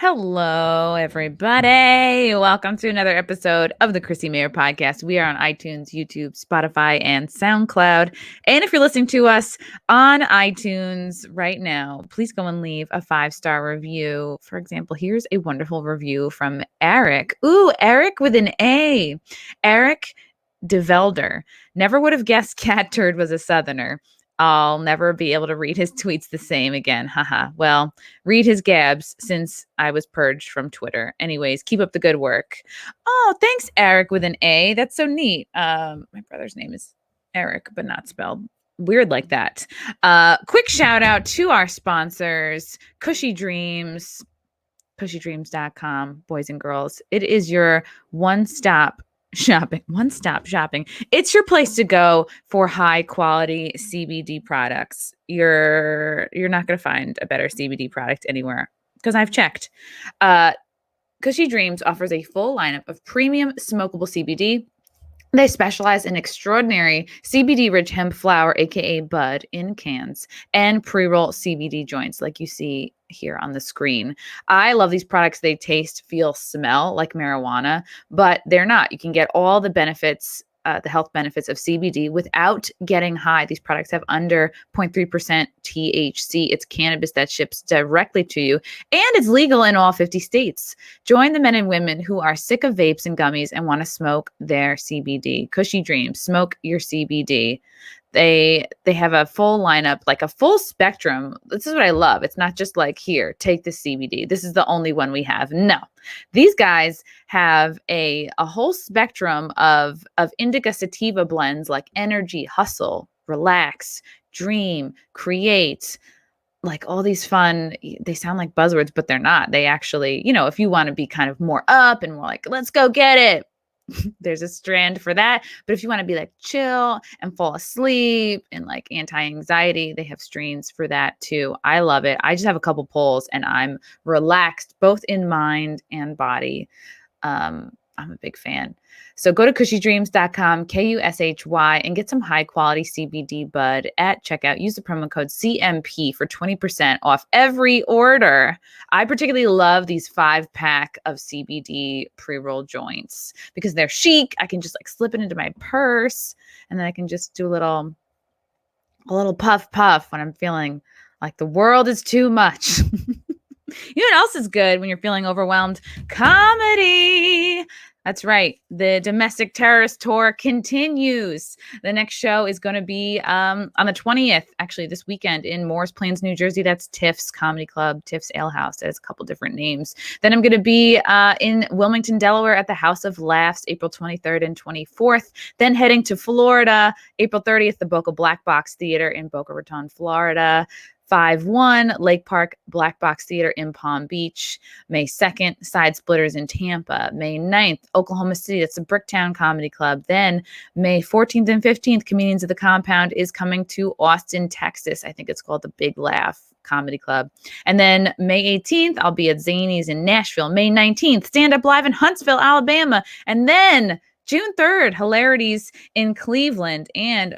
Hello, everybody. Welcome to another episode of the Chrissie Mayr podcast. We are on iTunes, YouTube, Spotify, and SoundCloud. And if you're listening to us on iTunes right now, please go and leave a 5-star review. For example, here's a wonderful review from Eric. Ooh, Eric with an A. Eric DeVelder. Never would have guessed Cat Turd was a Southerner. I'll never be able to read his tweets the same again. Haha. Well, read his gabs since I was purged from Twitter. Anyways, keep up the good work. Oh, thanks, Eric with an A. That's so neat. My brother's name is Eric, but not spelled weird like that. Quick shout out to our sponsors, Cushy Dreams, cushydreams.com, boys and girls. It is your one-stop shopping. It's your place to go for high quality CBD products. You're not going to find a better CBD product anywhere because I've checked. Cushy Dreams offers a full lineup of premium smokable CBD. They specialize in extraordinary CBD-rich hemp flower, aka bud, in cans, and pre-roll CBD joints like you see here on the screen. I love these products. They taste, feel, smell like marijuana, but they're not. You can get all the benefits, the health benefits of CBD without getting high. These products have under 0.3% THC. It's cannabis that ships directly to you, and it's legal in all 50 states. Join the men and women who are sick of vapes and gummies and want to smoke their CBD. Cushy Dreams, smoke your CBD. They have a full lineup, like a full spectrum. This is what I love. It's not just like, here, take the CBD. This is the only one we have. No, these guys have a whole spectrum of indica sativa blends like energy, hustle, relax, dream, create, like all these fun, they sound like buzzwords, but they're not. They actually, if you want to be kind of more up and more like, let's go get it, there's a strand for that. But if you want to be like chill and fall asleep and like anti-anxiety, they have strains for that too. I love it. I just have a couple pulls and I'm relaxed both in mind and body. I'm a big fan. So go to cushydreams.com, KUSHY, and get some high quality CBD bud at checkout. Use the promo code CMP for 20% off every order. I particularly love these 5-pack of CBD pre-roll joints because they're chic. I can just like slip it into my purse and then I can just do a little puff when I'm feeling like the world is too much. You know what else is good when you're feeling overwhelmed? Comedy. That's right. The domestic terrorist tour continues. The next show is going to be on the 20th, actually this weekend in Morris Plains, New Jersey. That's Tiff's Comedy Club, Tiff's Ale House. That has a couple different names. Then I'm going to be in Wilmington, Delaware at the House of Laffs, April 23rd and 24th. Then heading to Florida, April 30th, the Boca Black Box Theater in Boca Raton, Florida. 5-1 Lake Park Black Box Theater in Palm Beach. May 2nd, Side Splitters in Tampa. May 9th, Oklahoma City. That's the Bricktown Comedy Club. Then May 14th and 15th, Comedians of the Compound is coming to Austin, Texas. I think it's called the Big Laugh Comedy Club. And then May 18th, I'll be at Zanies in Nashville. May 19th, Stand Up Live in Huntsville, Alabama. And then June 3rd, Hilarities in Cleveland, and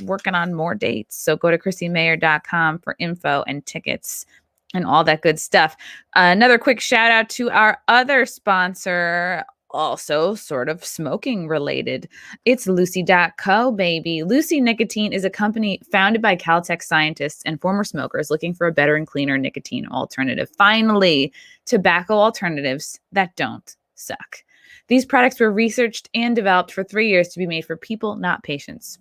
working on more dates. So go to ChrissieMayr.com for info and tickets and all that good stuff. Another quick shout out to our other sponsor, also sort of smoking related. It's Lucy.co, baby. Lucy Nicotine is a company founded by Caltech scientists and former smokers looking for a better and cleaner nicotine alternative. Finally, tobacco alternatives that don't suck. These products were researched and developed for 3 years to be made for people, not patients.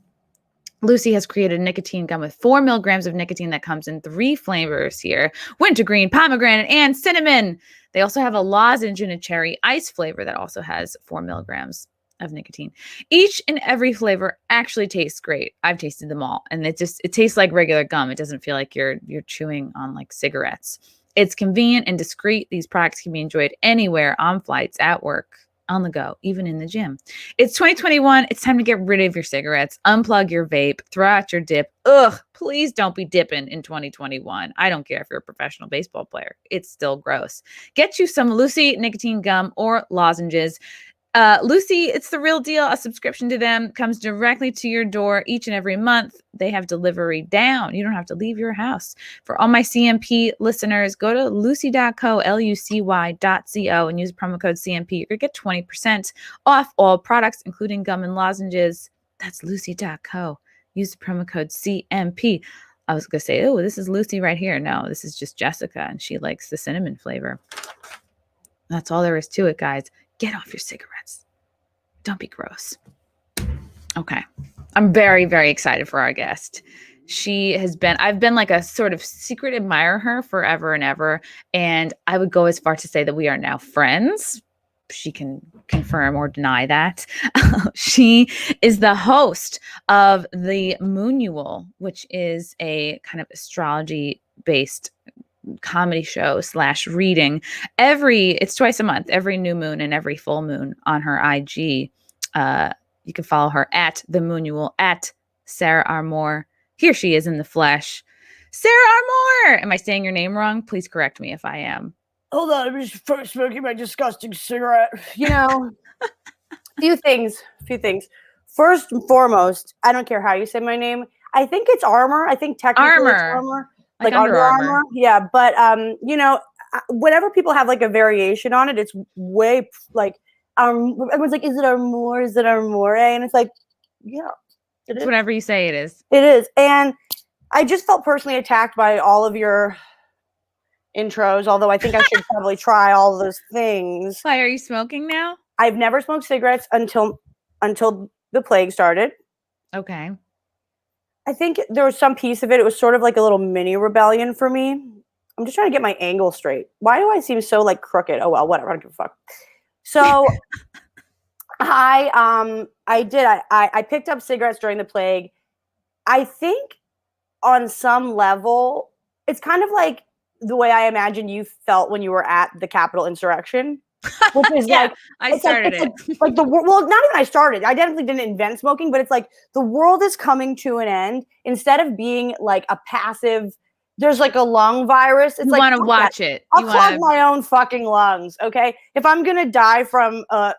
Lucy has created a nicotine gum with 4 milligrams of nicotine that comes in 3 flavors here: wintergreen, pomegranate, and cinnamon. They also have a lozenge and a cherry ice flavor that also has 4 milligrams of nicotine. Each and every flavor actually tastes great. I've tasted them all, and it tastes like regular gum. It doesn't feel like you're chewing on like cigarettes. It's convenient and discreet. These products can be enjoyed anywhere, on flights, at work, on the go, even in the gym. It's 2021. It's time to get rid of your cigarettes, unplug your vape, throw out your dip. Ugh, please don't be dipping in 2021. I don't care if you're a professional baseball player. It's still gross. Get you some Lucy nicotine gum or lozenges. Lucy, it's the real deal. A subscription to them comes directly to your door each and every month. They have delivery down. You don't have to leave your house. For all my CMP listeners, go to lucy.co, lucy.co, and use promo code CMP. You're going to get 20% off all products, including gum and lozenges. That's lucy.co. Use the promo code CMP. I was going to say, oh, this is Lucy right here. No, this is just Jessica, and she likes the cinnamon flavor. That's all there is to it, guys. Get off your cigarettes. Don't be gross. Okay. I'm very, very excited for our guest. I've been like a sort of secret admirer her forever and ever. And I would go as far to say that we are now friends. She can confirm or deny that. She is the host of the Moonual, which is a kind of astrology-based comedy show / reading. It's twice a month, every new moon and every full moon on her IG. You can follow her at the Moonual, at Sara Armour. Here she is in the flesh. Sara Armour! Am I saying your name wrong? Please correct me if I am. Hold on, I'm just smoking my disgusting cigarette. Few things. First and foremost, I don't care how you say my name. I think it's Armour. I think technically it's Armour. Like Under Armour. Yeah, but whenever people have like a variation on it, it's way like everyone's like, is it Armour? Is it Armour? And it's like, yeah, it's whatever you say it is. It is. And I just felt personally attacked by all of your intros, although I think I should probably try all those things. Why are you smoking now? I've never smoked cigarettes until the plague started. Okay. I think there was some piece of it. It was sort of like a little mini rebellion for me. I'm just trying to get my angle straight. Why do I seem so like crooked? Oh well, whatever. I don't give a fuck. So I picked up cigarettes during the plague. I think on some level, it's kind of like the way I imagine you felt when you were at the Capitol insurrection. Which is yeah, I started it. Like the world, well, not even I started. I definitely didn't invent smoking, but it's like the world is coming to an end. Instead of being like a passive, there's like a lung virus. It's you like want to watch it. I'll clog my own fucking lungs. Okay, if I'm gonna die from a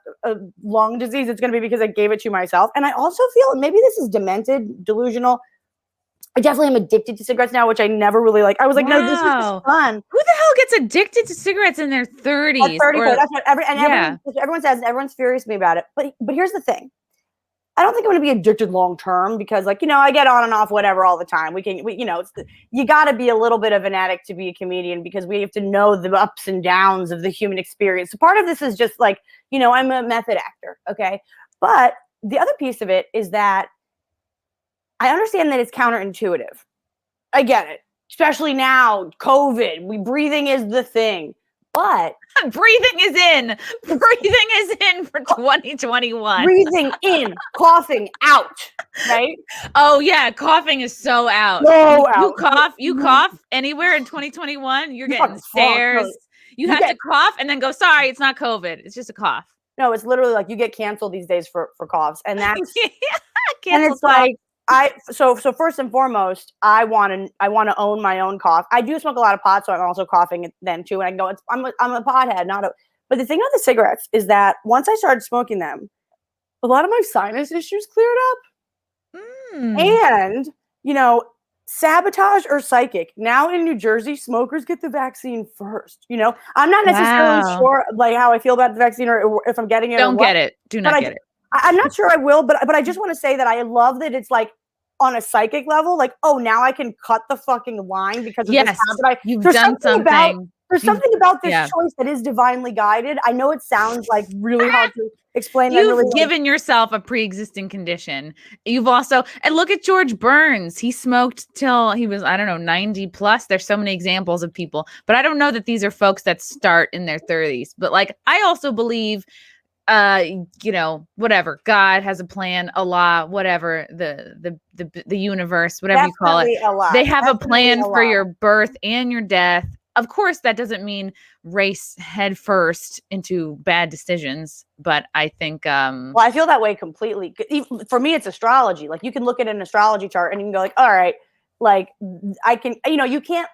lung disease, it's gonna be because I gave it to myself. And I also feel maybe this is demented, delusional. I definitely am addicted to cigarettes now, which I never really like. I was like, no, this is just fun. Who the hell gets addicted to cigarettes in their 30s? At 34, that's what everyone says. Everyone's furious with me about it. But here's the thing. I don't think I'm going to be addicted long term because, like, I get on and off whatever all the time. You got to be a little bit of an addict to be a comedian because we have to know the ups and downs of the human experience. So part of this is just like, I'm a method actor, okay? But the other piece of it is that I understand that it's counterintuitive. I get it. Especially now, COVID. Breathing is the thing. But breathing is in. Breathing is in for 2021. Breathing in, coughing out. Right? Oh yeah, coughing is so out. You cough anywhere in 2021, you're getting stares. You have to cough and then go, sorry, it's not COVID. It's just a cough. No, it's literally like you get canceled these days for coughs. And that's and it's like so first and foremost, I want to own my own cough. I do smoke a lot of pot, so I'm also coughing then too. And I go, I'm a pothead, but the thing about the cigarettes is that once I started smoking them, a lot of my sinus issues cleared up. And sabotage or psychic. Now in New Jersey, smokers get the vaccine first. I'm not necessarily sure like how I feel about the vaccine or if I'm getting it. Don't get it. Do not get it. I'm not sure I will, but I just want to say that I love that it's like on a psychic level, like, oh, now I can cut the fucking line because of this habit. You've done something. There's something about this choice that is divinely guided. I know it sounds like really hard to explain. You've given yourself a pre-existing condition. You've also, and look at George Burns. He smoked till he was, 90 plus. There's so many examples of people, but I don't know that these are folks that start in their 30s. But like, I also believe whatever, God has a plan, Allah, whatever, the universe, whatever you call it, they have a plan for your birth and your death. Of course, that doesn't mean race head first into bad decisions, but I think well, I feel that way completely. For me, it's astrology. Like, you can look at an astrology chart and you can go like, all right, like I can, you can't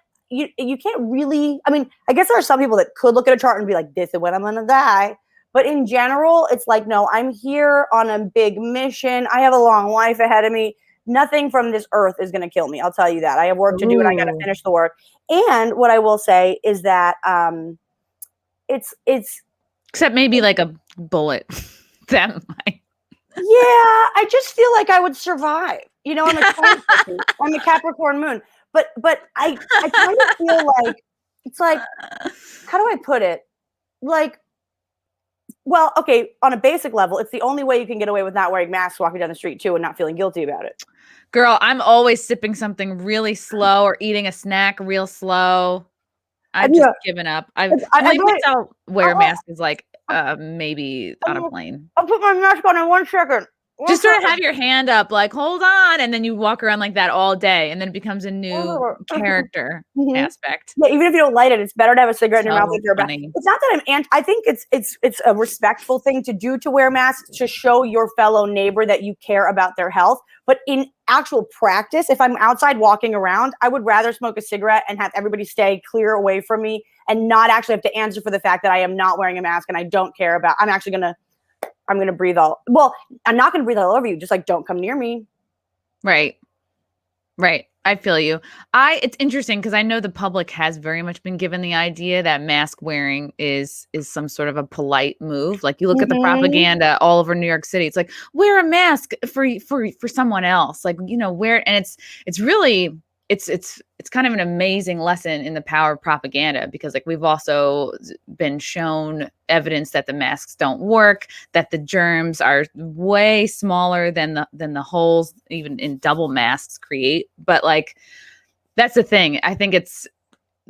really, I mean, I guess there are some people that could look at a chart and be like, this is when I'm gonna die. But in general, it's like, no, I'm here on a big mission. I have a long life ahead of me. Nothing from this earth is going to kill me. I'll tell you that. I have work to do, and I got to finish the work. And what I will say is that it's except maybe like a bullet. That might. Yeah, I just feel like I would survive. You know, I'm a Capricorn moon. But I kind of feel like it's like, how do I put it? Like, well, okay, on a basic level, it's the only way you can get away with not wearing masks walking down the street too and not feeling guilty about it. Girl, I'm always sipping something really slow or eating a snack real slow. I've just given up. I'll wear a mask is like maybe on a plane. I'll put my mask on in 1 second. Just sort of have your hand up, like, hold on. And then you walk around like that all day. And then it becomes a new character aspect. Yeah, even if you don't light it, it's better to have a cigarette in your mouth. It's not that I think it's a respectful thing to do, to wear masks, to show your fellow neighbor that you care about their health. But in actual practice, if I'm outside walking around, I would rather smoke a cigarette and have everybody stay clear away from me and not actually have to answer for the fact that I am not wearing a mask and I don't care about. I'm going to breathe I'm not going to breathe all over you. Just like, don't come near me. Right. I feel you. It's interesting because I know the public has very much been given the idea that mask wearing is some sort of a polite move. Like you look at the propaganda all over New York City. It's like, wear a mask for someone else. Like, you know, and it's really, it's kind of an amazing lesson in the power of propaganda, because like we've also been shown evidence that the masks don't work, that the germs are way smaller than the holes even in double masks create. But like, that's the thing. I think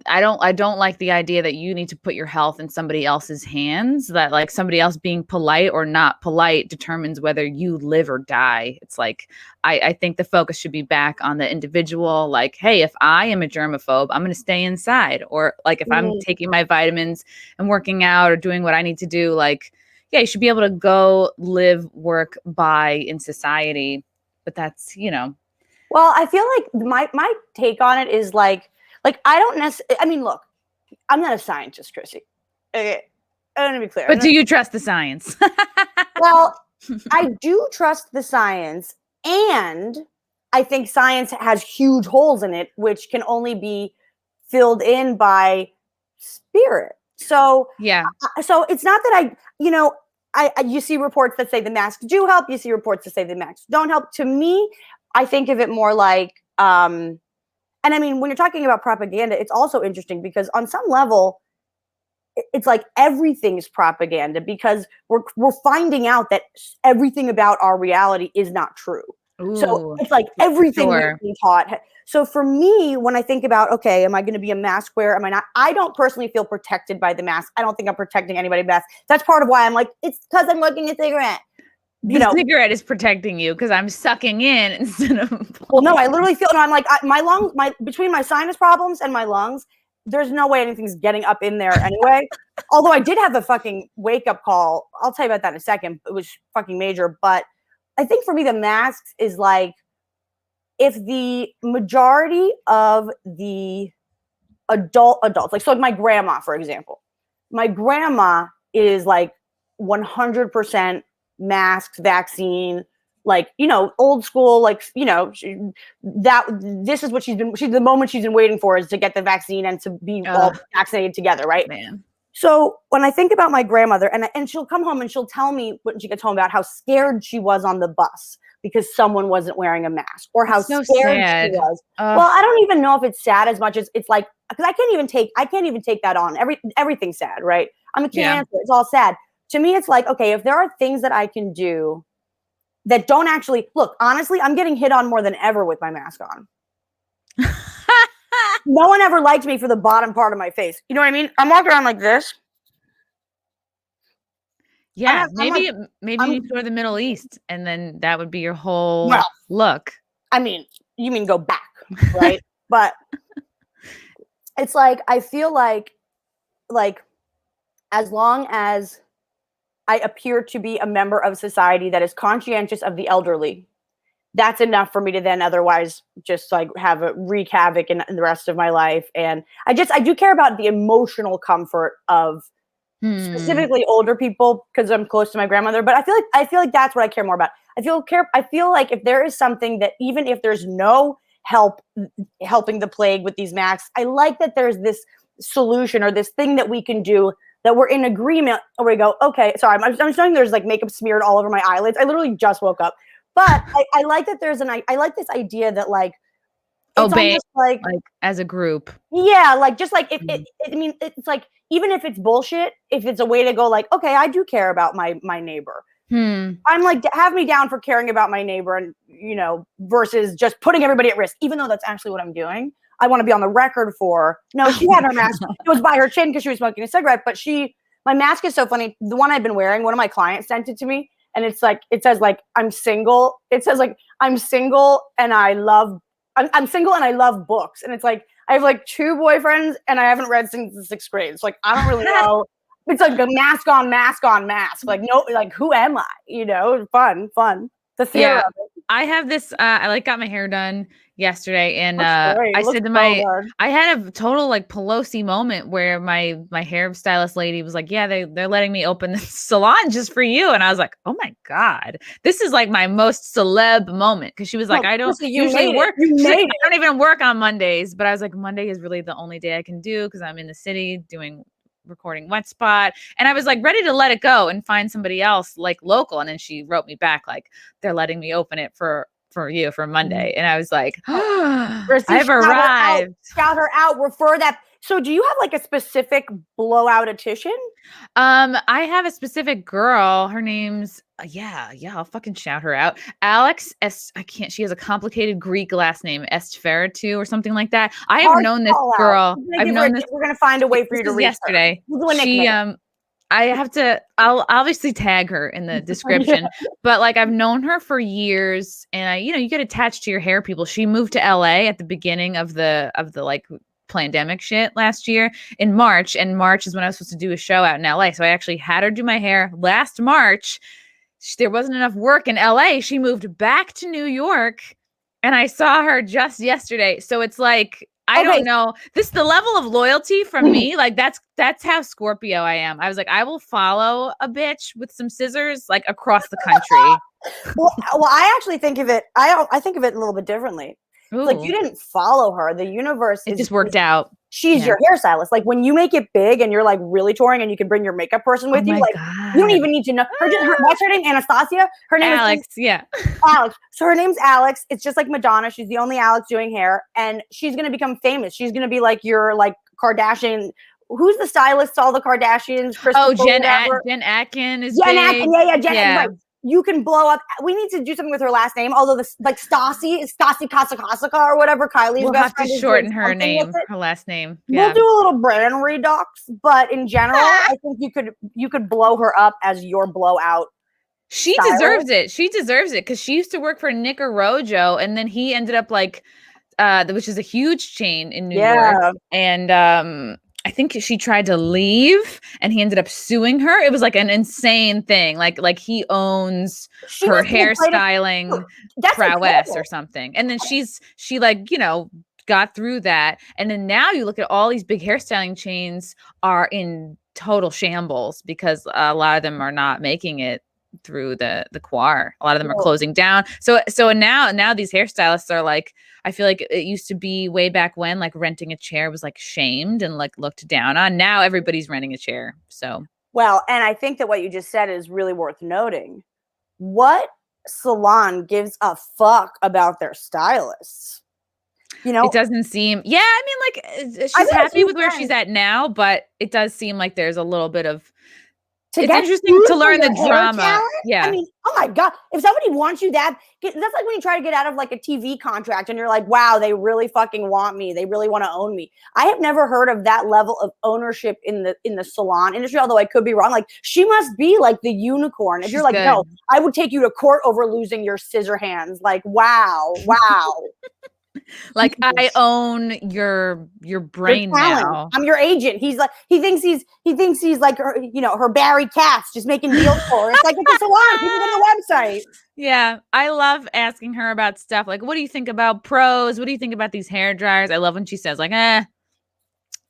I don't like the idea that you need to put your health in somebody else's hands, that like somebody else being polite or not polite determines whether you live or die. It's like, I think the focus should be back on the individual. Like, hey, if I am a germaphobe, I'm going to stay inside. Or like, if I'm taking my vitamins and working out or doing what I need to do, like, yeah, you should be able to go live, work, buy in society. But that's, you know. Well, I feel like my take on it is like, I don't necessarily, I mean, look, I'm not a scientist, Chrissy. Okay. I want to be clear. But do you trust the science? Well, I do trust the science, and I think science has huge holes in it, which can only be filled in by spirit. So, yeah. So it's not that you see reports that say the masks do help. You see reports that say the masks don't help. To me, I think of it more like, and I mean, when you're talking about propaganda, it's also interesting because on some level, it's like everything is propaganda, because we're finding out that everything about our reality is not true. Ooh, so it's like everything we're being taught. So for me, when I think about, okay, am I going to be a mask wearer? Am I not? I don't personally feel protected by the mask. I don't think I'm protecting anybody by mask. That's part of why I'm like, it's because I'm smoking a cigarette. The cigarette is protecting you because I'm sucking in instead of. Well, no, I literally feel, no, I'm like, my lungs, between my sinus problems and my lungs, there's no way anything's getting up in there anyway. Although I did have a fucking wake up call. I'll tell you about that in a second. It was fucking major. But I think for me, the masks is like, if the majority of the adults, like, so like my grandma, for example, my grandma is like 100% masks, vaccine, like, you know, old school, like, you know, this is what the moment she's been waiting for is to get the vaccine and to be all vaccinated together, right? Man. So when I think about my grandmother, and she'll come home and she'll tell me when she gets home about how scared she was on the bus because someone wasn't wearing a mask, or how scared she was. Well, I don't even know if it's sad as much as it's like, because I can't even take that on. Everything's sad, right? I'm a Cancer. It's all sad. To me, it's like, okay, if there are things that I can do that don't actually look, honestly, I'm getting hit on more than ever with my mask on. No one ever liked me for the bottom part of my face. You know what I mean? I'm walking around like this. Yeah, maybe you go to the Middle East and then that would be your whole look. I mean, you mean go back, right? But it's like, I feel like as long as I appear to be a member of society that is conscientious of the elderly, that's enough for me to then otherwise just like wreak havoc in the rest of my life. And I do care about the emotional comfort of specifically older people because I'm close to my grandmother. But I feel like that's what I care more about. I feel like if there is something that even if there's no helping the plague with these masks, I like that there's this solution or this thing that we can do that we're in agreement where we go, okay, sorry, I'm showing there's like makeup smeared all over my eyelids. I literally just woke up. But I like that I like this idea that like, it's almost like as a group. Yeah, like just like I mean, it's like even if it's bullshit, if it's a way to go like, okay, I do care about my neighbor. I'm like, have me down for caring about my neighbor, and versus just putting everybody at risk, even though that's actually what I'm doing. I want to be on the record for no, she had her mask. It was by her chin because she was smoking a cigarette. But my mask is so funny. The one I've been wearing, one of my clients sent it to me, and it's like it says like I'm single. It says like I'm single and I'm single and I love books. And it's like, I have like 2 boyfriends and I haven't read since the 6th grade. It's like, I don't really know. It's like a mask on mask on mask. Like, no, like, who am I? Fun. The fear of it. I have this, I got my hair done yesterday and I said to I had a total like Pelosi moment where my hairstylist lady was like, yeah, they're letting me open this salon just for you. And I was like, oh my God, this is like my most celeb moment. Cause she was like, I don't usually work. I don't even work on Mondays, but I was like, Monday is really the only day I can do because I'm in the city recording Wet Spot, and I was like ready to let it go and find somebody else like local, and then she wrote me back like they're letting me open it for you for Monday, and I was like, I've arrived. Shout her out. Refer that. So do you have like a specific blowout-ician? I have a specific girl. Her name's I'll fucking shout her out. Alex she has a complicated Greek last name, Estferitou or something like that. I have known this girl. We're gonna find a way for you to reach yesterday. I'll obviously tag her in the description, but like I've known her for years, and you get attached to your hair people. She moved to LA at the beginning of the like pandemic shit last year in March, and March is when I was supposed to do a show out in LA. So I actually had her do my hair last March. There wasn't enough work in LA. She moved back to New York, and I saw her just yesterday. So it's like, I don't know. The level of loyalty from me, like that's how Scorpio I am. I was like, I will follow a bitch with some scissors like across the country. well, I actually think of it. I think of it a little bit differently. Like you didn't follow her. The universe just worked out. She's your hairstylist. Like when you make it big and you're like really touring and you can bring your makeup person with you, like you don't even need to know what's her name? Anastasia? Her name Alex. is Alex. So her name's Alex. It's just like Madonna. She's the only Alex doing hair, and she's gonna become famous. She's gonna be like your like Kardashian. Who's the stylist to all the Kardashians? Jen Atkin is Jen big. Atkin. Jen. Like, you can blow up. We need to do something with her last name. Although this like Stassi Kasakasaka or whatever. Kylie's best friend. We'll have to shorten her name, her last name. We'll do a little brand redux, but in general, I think you could blow her up as your blowout. She deserves it. She deserves it because she used to work for Nick Rojo, and then he ended up like, which is a huge chain in New York, and I think she tried to leave and he ended up suing her. It was like an insane thing. Like he owns her hairstyling prowess or something. And then she like, got through that. And then now you look at all these big hairstyling chains are in total shambles because a lot of them are not making it through the quar. A lot of them are closing down. So now these hairstylists are like, I feel like it used to be way back when like renting a chair was like shamed and like looked down on. Now everybody's renting a chair. So well, and I think that what you just said is really worth noting. What salon gives a fuck about their stylists? It doesn't seem. Yeah, I mean, like she's happy with where she's at now, but it does seem like there's a little bit of. It's interesting to learn the drama. Yeah. I mean, oh my God. If somebody wants you that's like when you try to get out of like a TV contract and you're like, wow, they really fucking want me. They really want to own me. I have never heard of that level of ownership in the salon industry, although I could be wrong. Like she must be like the unicorn. If you're like, no, I would take you to court over losing your scissor hands. Like, wow. Like I own your brain now. I'm your agent. He's like he thinks he's like her, her Barry Katz just making deals for her. It's like it's a salon. People go to the website. Yeah, I love asking her about stuff like, what do you think about pros? What do you think about these hair dryers? I love when she says like,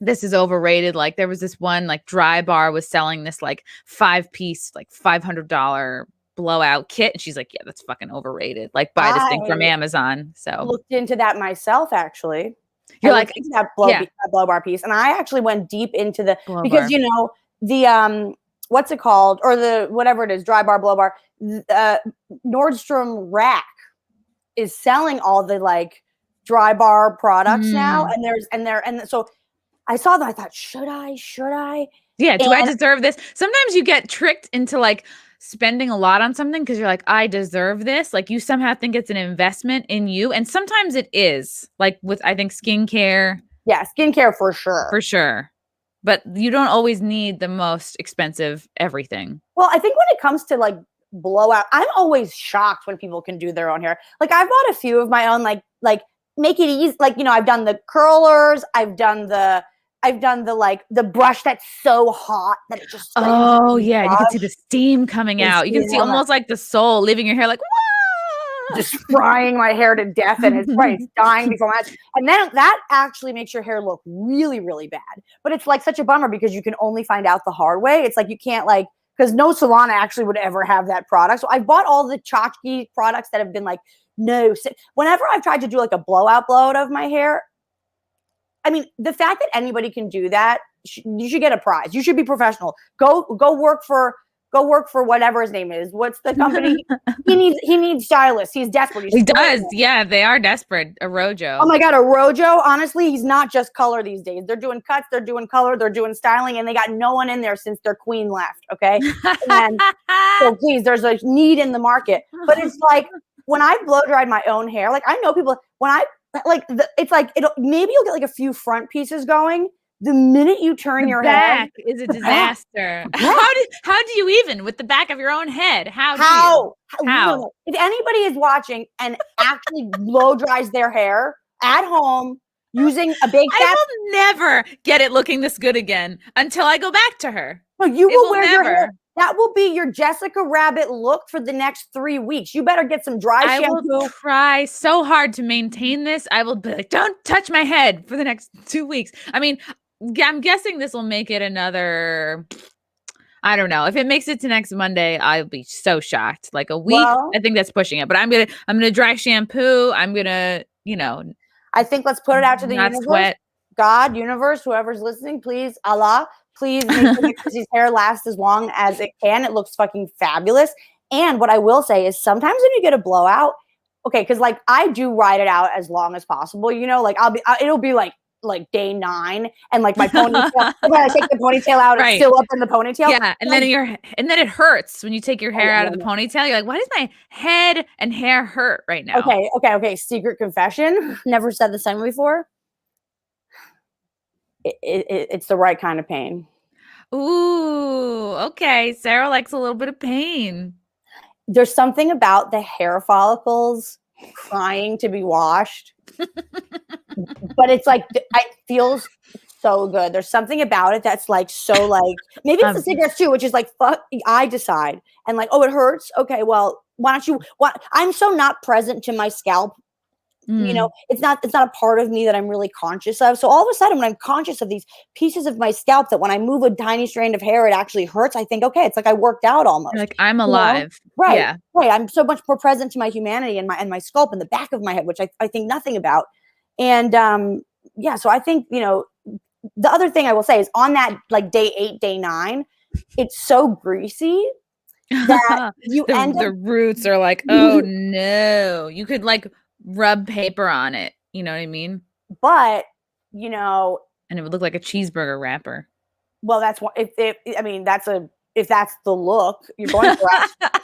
this is overrated. Like there was this one like Dry Bar was selling this like 5-piece, like $500 blowout kit. And she's like, yeah, that's fucking overrated. Like buy this thing from Amazon. So looked into that myself, actually. You're like that blow bar piece. And I actually went deep into the, because you know, the, what's it called? Or the, whatever it is, Dry Bar, blow bar, Nordstrom Rack is selling all the like Dry Bar products now. And so I saw them. I thought, should I? Yeah. Do I deserve this? Sometimes you get tricked into like spending a lot on something because you're like, I deserve this. Like you somehow think it's an investment in you. And sometimes it is, like with, I think, skincare. Yeah, skincare for sure. For sure. But you don't always need the most expensive everything. Well, I think when it comes to like blowout, I'm always shocked when people can do their own hair. Like I've bought a few of my own, like make it easy. Like, you know, I've done the curlers. I've done the like the brush that's so hot that it just yeah, you can see the steam coming out. You can see almost like the soul leaving your hair, like just frying my hair to death, and it's dying before my eyes. And then that actually makes your hair look really, really bad. But it's like such a bummer because you can only find out the hard way. It's like you can't like, because no salon actually would ever have that product. So I've bought all the tchotchke products that have been like, no. Whenever I've tried to do like a blowout of my hair, I mean, the fact that anybody can do that, you should get a prize. You should be professional. Go work for whatever his name is. What's the company? he needs stylists. He's desperate. He does. Yeah, they are desperate. A Rojo. Oh my God, a Rojo. Honestly, he's not just color these days. They're doing cuts, they're doing color, they're doing styling, and they got no one in there since their queen left. Okay. And so please, there's a need in the market. But it's like when I blow dried my own hair, like I know people when I it's like maybe you'll get like a few front pieces going. The minute you turn your head, is a disaster. How do you even with the back of your own head? How? If anybody is watching and actually blow dries their hair at home using a big, I will never get it looking this good again until I go back to her. No, you will wear your hair. That will be your Jessica Rabbit look for the next 3 weeks. You better get some dry shampoo. I will try so hard to maintain this. I will be like, don't touch my head for the next 2 weeks. I mean, I'm guessing this will make it another, I don't know. If it makes it to next Monday, I'll be so shocked. Like a week, I think that's pushing it. But I'm gonna dry shampoo. I'm gonna, I think let's put it out to the universe. Sweat. God, universe, whoever's listening, please, Allah, please make sure that Chrissie's hair lasts as long as it can. It looks fucking fabulous. And what I will say is sometimes when you get a blowout, okay, because like I do ride it out as long as possible. Like it'll be like day 9, and like my ponytail. When I take the ponytail out, it's still up in the ponytail. Yeah, and then it hurts when you take your hair out of the ponytail. You're like, why does my head and hair hurt right now? Okay. Secret confession. Never said the same before. It's the right kind of pain. Ooh, okay. Sarah likes a little bit of pain. There's something about the hair follicles crying to be washed. But it's like it feels so good. There's something about it that's like so like maybe it's the cigarettes too, which is like fuck. I decide and like it hurts. Okay, well why don't you? I'm so not present to my scalp. It's not a part of me that I'm really conscious of. So all of a sudden, when I'm conscious of these pieces of my scalp, that when I move a tiny strand of hair, it actually hurts. I think, okay, it's like I worked out almost. You're like I'm alive, right? Yeah, right. I'm so much more present to my humanity and my scalp in the back of my head, which I think nothing about. And so I think the other thing I will say is on that like day 8, day 9, it's so greasy that you the roots are like, oh no, you could like rub paper on it, you know what I mean? But and it would look like a cheeseburger wrapper. Well, that's what if that's the look you're going for.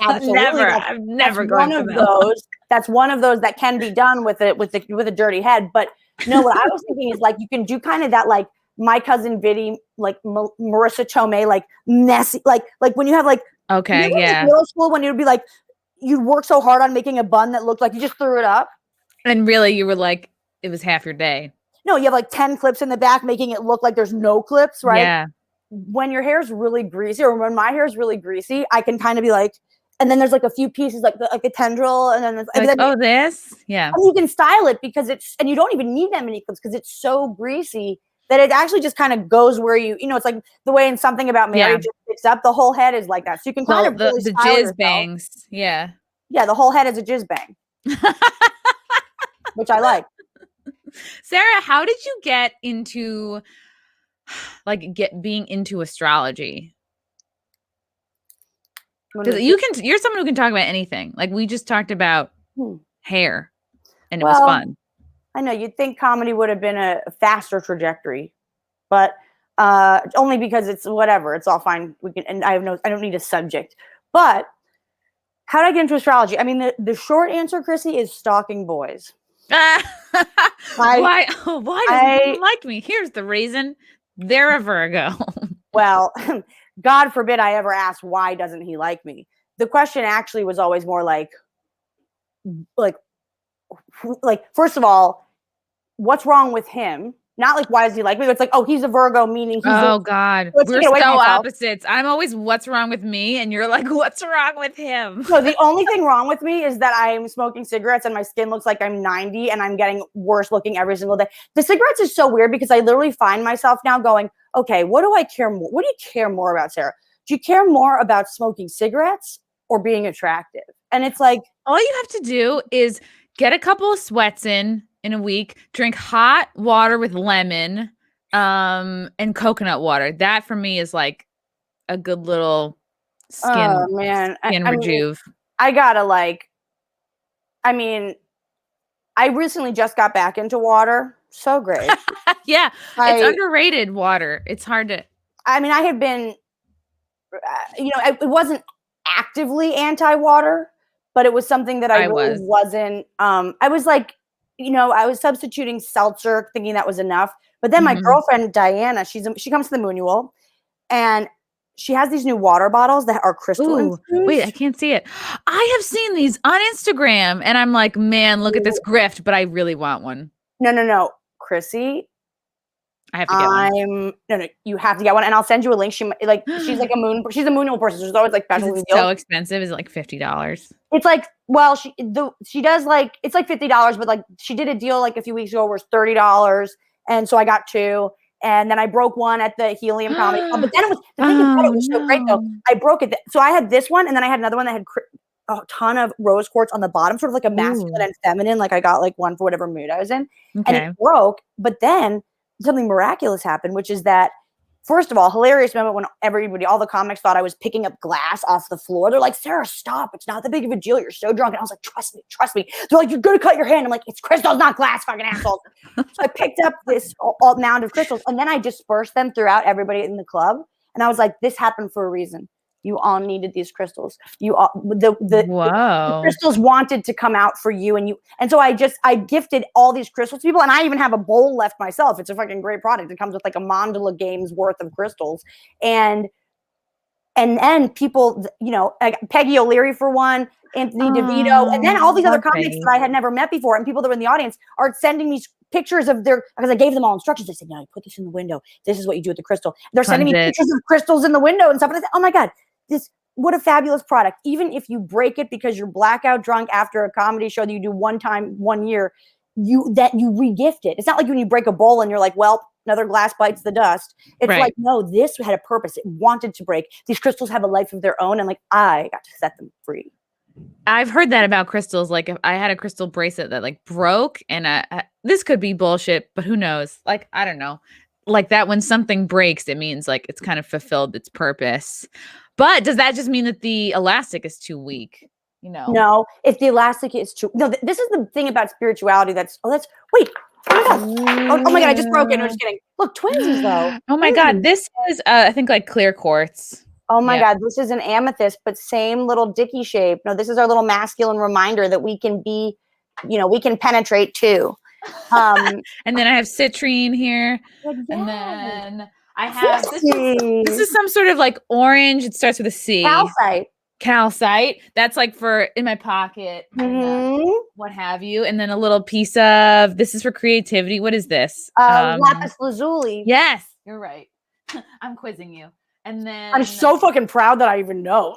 Absolutely, I've never gone for those. That's one of those that can be done with a dirty head. But no, what I was thinking is like you can do kind of that like My Cousin Vinny, like Marissa Tomei, like messy, like when you have like middle school when it would be like you'd work so hard on making a bun that looked like you just threw it up. And really, you were like, it was half your day. No, you have like 10 clips in the back, making it look like there's no clips, right? Yeah. When your hair's really greasy, or when my hair is really greasy, I can kind of be like, and then there's like a few pieces, like a tendril, and then this, yeah. And you can style it because and you don't even need that many clips because it's so greasy that it actually just kind of goes where it's like the way in Something About Mary just picks up, the whole head is like that. So you can kind of really the style jizz yourself. bangs. Yeah. Yeah, the whole head is a jizz bang. Which I like. Sarah, how did you get into being into astrology? Because you're someone who can talk about anything. Like we just talked about hair and it was fun. I know you'd think comedy would have been a faster trajectory, but only because it's whatever. It's all fine. And I don't need a subject. But how did I get into astrology? I mean, the short answer, Chrissy, is stalking boys. Why doesn't anyone like me? Here's the reason. They're a Virgo. Well, God forbid I ever asked why doesn't he like me. The question actually was always more like first of all, what's wrong with him? Not like why does he like me? It's like, oh, he's a Virgo, meaning he's God. We're so opposites. I'm always what's wrong with me, and you're like, what's wrong with him? So the only thing wrong with me is that I'm smoking cigarettes and my skin looks like I'm 90 and I'm getting worse looking every single day. The cigarettes is so weird because I literally find myself now going, okay, what do I care more? What do you care more about, Sarah? Do you care more about smoking cigarettes or being attractive? And it's like, all you have to do is get a couple of sweats in a week, drink hot water with lemon, and coconut water. That for me is like a good little skin rejuve. I gotta I recently just got back into water. So great. Yeah. It's underrated water. It's hard to. I mean, I had been, it wasn't actively anti-water, but it was something that I really wasn't. I was like, I was substituting seltzer thinking that was enough. But then my girlfriend, Diana, she comes to the Moonual and she has these new water bottles that are crystal infused. Wait, I can't see it. I have seen these on Instagram and I'm like, man, look at this grift, but I really want one. No. Chrissy, I have to get one. No, you have to get one, and I'll send you a link. She's like she's a Moonual person. So there's always like special deals. So expensive? Is it like $50? It's like, well, she does like, it's like $50, but like she did a deal like a few weeks ago where it's $30, and so I got two, and then I broke one at the Helium Comedy Club. But then the thing about it was so great though. I broke it. So I had this one, and then I had another one that had a ton of rose quartz on the bottom, sort of like a masculine and feminine. Like I got like one for whatever mood I was in, and it broke. But then something miraculous happened, which is that, first of all, hilarious moment when all the comics thought I was picking up glass off the floor. They're like, Sarah, stop. It's not that big of a deal. You're so drunk. And I was like, trust me. They're like, you're going to cut your hand. I'm like, it's crystals, not glass, fucking assholes. So I picked up this mound of crystals and then I dispersed them throughout everybody in the club. And I was like, this happened for a reason. You all needed these crystals. The crystals wanted to come out for you, and so I gifted all these crystals to people, and I even have a bowl left myself. It's a fucking great product. It comes with like a mandala game's worth of crystals, and then people, Peggy O'Leary for one, Anthony DeVito, and then all these other comics that I had never met before, and people that were in the audience are sending me pictures of because I gave them all instructions. I said, no, you put this in the window. This is what you do with the crystal. They're sending me pictures of crystals in the window and stuff. And I said, oh my God. What a fabulous product. Even if you break it because you're blackout drunk after a comedy show that you do one time, 1 year, you re-gift it. It's not like when you break a bowl and you're like, well, another glass bites the dust. It's like, no, this had a purpose. It wanted to break. These crystals have a life of their own. And like, I got to set them free. I've heard that about crystals. Like if I had a crystal bracelet that like broke and this could be bullshit, but who knows? Like, I don't know. Like that when something breaks, it means like it's kind of fulfilled its purpose. But does that just mean that the elastic is too weak? No, if the elastic is too, no, this is the thing about spirituality. Wait, oh my God, I just broke it. No, just kidding. Look, twinsies though. Oh my God, this is, I think like clear quartz. Oh my God, this is an amethyst, but same little dicky shape. No, this is our little masculine reminder that we can be, we can penetrate too. And then I have citrine here. And then I have this is some sort of like orange. It starts with a C. Calcite. That's like for in my pocket, and, what have you. And then a little piece of this is for creativity. What is this? Lapis lazuli. Yes, you're right. I'm quizzing you. And then I'm so fucking proud that I even know.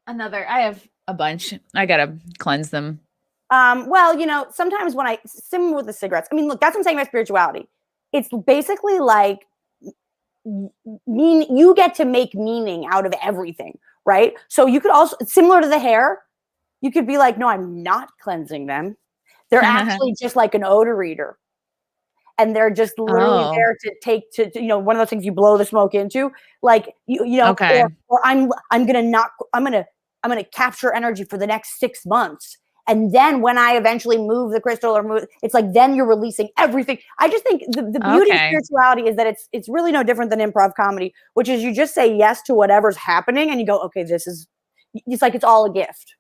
I have a bunch. I gotta cleanse them. Well, sometimes similar with the cigarettes. I mean, look, that's what I'm saying about spirituality. it's basically like you get to make meaning out of everything, right? So you could also, similar to the hair, you could be like, no, I'm not cleansing them. They're actually just like an odor reader. And they're just literally there to take to one of those things you blow the smoke into, like okay. or I'm gonna capture energy for the next 6 months. And then when I eventually move the crystal or move, it's like, then you're releasing everything. I just think the beauty of spirituality is that it's really no different than improv comedy, which is you just say yes to whatever's happening and you go, okay, it's like, it's all a gift.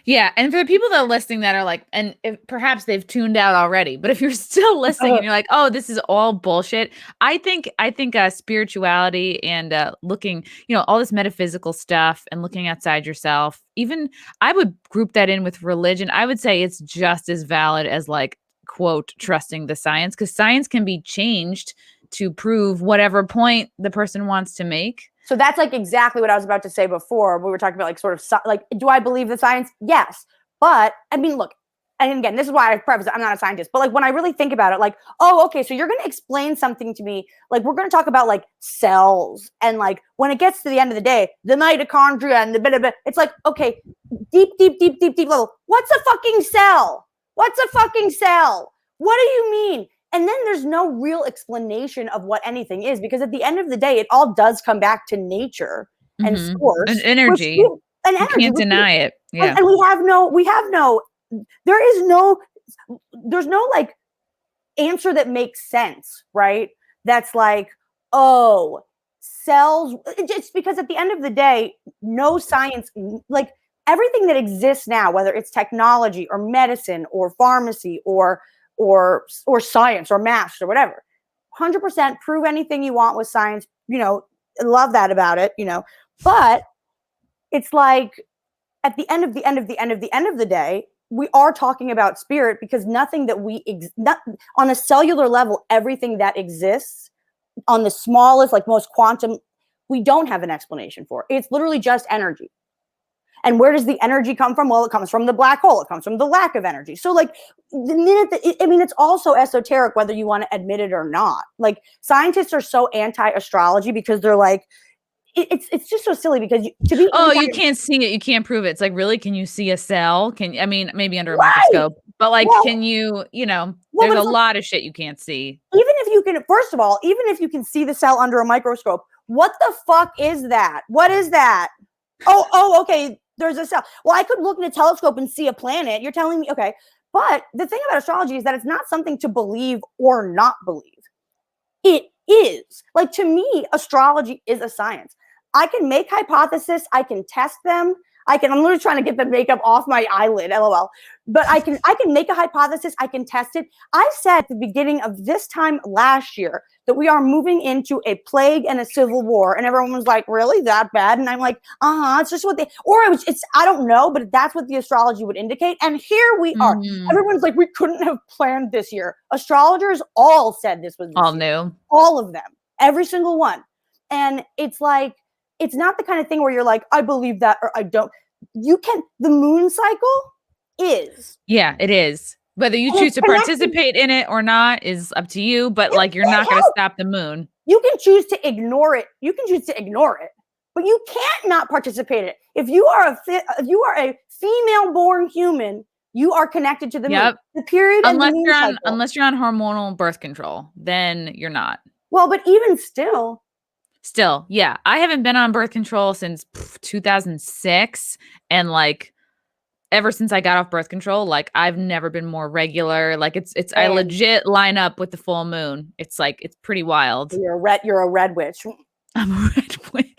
Yeah. And for the people that are listening that are like, and perhaps they've tuned out already, but if you're still listening and you're like, oh, this is all bullshit. I think spirituality and looking, all this metaphysical stuff and looking outside yourself, even I would group that in with religion. I would say it's just as valid as like, quote, trusting the science, because science can be changed to prove whatever point the person wants to make. So that's like exactly what I was about to say before. We were talking about like sort of like, do I believe the science? Yes. But I mean, look, and again, this is why I preface it, I'm not a scientist, but like when I really think about it, like, oh, okay, so you're going to explain something to me. Like we're going to talk about like cells and like when it gets to the end of the day, the mitochondria and the bit of it, it's like, okay, deep level. What's a fucking cell? What's a fucking cell? What do you mean? And then there's no real explanation of what anything is, because at the end of the day, it all does come back to nature and source. And energy. You can't deny it. Yeah. And there's no like answer that makes sense, right? That's like, oh, cells. It's because at the end of the day, no science, like everything that exists now, whether it's technology or medicine or pharmacy or science or maths or whatever, 100% prove anything you want with science, love that about it, but it's like at the end of the day, we are talking about spirit, because nothing that on a cellular level, everything that exists on the smallest, like most quantum, we don't have an explanation for. It's literally just energy. And where does the energy come from? Well, it comes from the black hole. It comes from the lack of energy. So like the minute it's also esoteric, whether you want to admit it or not. Like scientists are so anti-astrology because they're like, it's just so silly because you can't see it. You can't prove it. It's like, really? Can you see a cell? Maybe under a microscope, but like, can you, there's a lot of shit you can't see. Even if you can see the cell under a microscope, what the fuck is that? What is that? Oh, okay. There's a cell. Well, I could look in a telescope and see a planet. You're telling me, okay. But the thing about astrology is that it's not something to believe or not believe. It is. Like, to me, astrology is a science. I can make hypotheses. I can test them. I'm literally trying to get the makeup off my eyelid, LOL. But I can make a hypothesis. I can test it. I said at the beginning of this time last year that we are moving into a plague and a civil war, and everyone was like, "Really, that bad?" And I'm like, it's just what I don't know, but that's what the astrology would indicate. And here we are. Everyone's like, we couldn't have planned this year. Astrologers all said this was all new. All of them, every single one. And it's like, it's not the kind of thing where you're like, I believe that or I don't. The moon cycle is. Yeah, it is. Whether you choose to participate in it or not is up to you, but like, you're not going to stop the moon. You can choose to ignore it. But you can't not participate in it. If you are a female born human, you are connected to the moon. The period unless you're on hormonal birth control, then you're not. Well, but even still, yeah. I haven't been on birth control since 2006. And like, ever since I got off birth control, like I've never been more regular. Like I legit line up with the full moon. It's like, it's pretty wild. You're a red witch. I'm a red witch.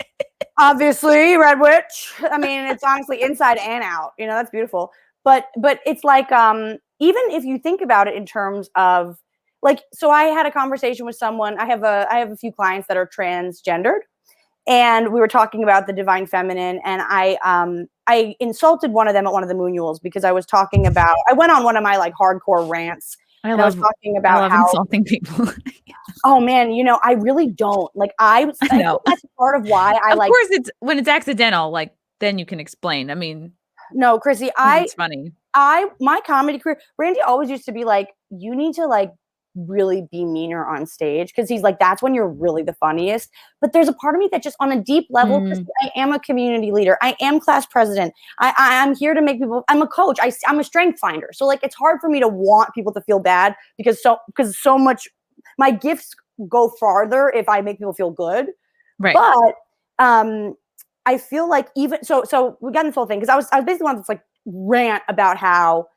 Obviously, red witch. I mean, it's honestly inside and out. That's beautiful. But it's like, even if you think about it in terms of, like, so I had a conversation with someone. I have a few clients that are transgendered, and we were talking about the divine feminine. And I insulted one of them at one of the Moonuals because I was talking about. I went on one of my like hardcore rants. I was talking about how insulting people. Oh man, I really don't like. I know that's part of why I like. Of course, it's when it's accidental. Like then you can explain. I mean, no, Chrissy, it's funny. My comedy career, Randy always used to be like, you need to like really be meaner on stage, because he's like, that's when you're really the funniest. But there's a part of me that just on a deep level, I am a community leader. I am class president. I'm here to make people, I'm a coach. I'm a strength finder. So like, it's hard for me to want people to feel bad because so much, my gifts go farther if I make people feel good. Right. But I feel like even, so we got this whole thing, because I was basically on this like rant about how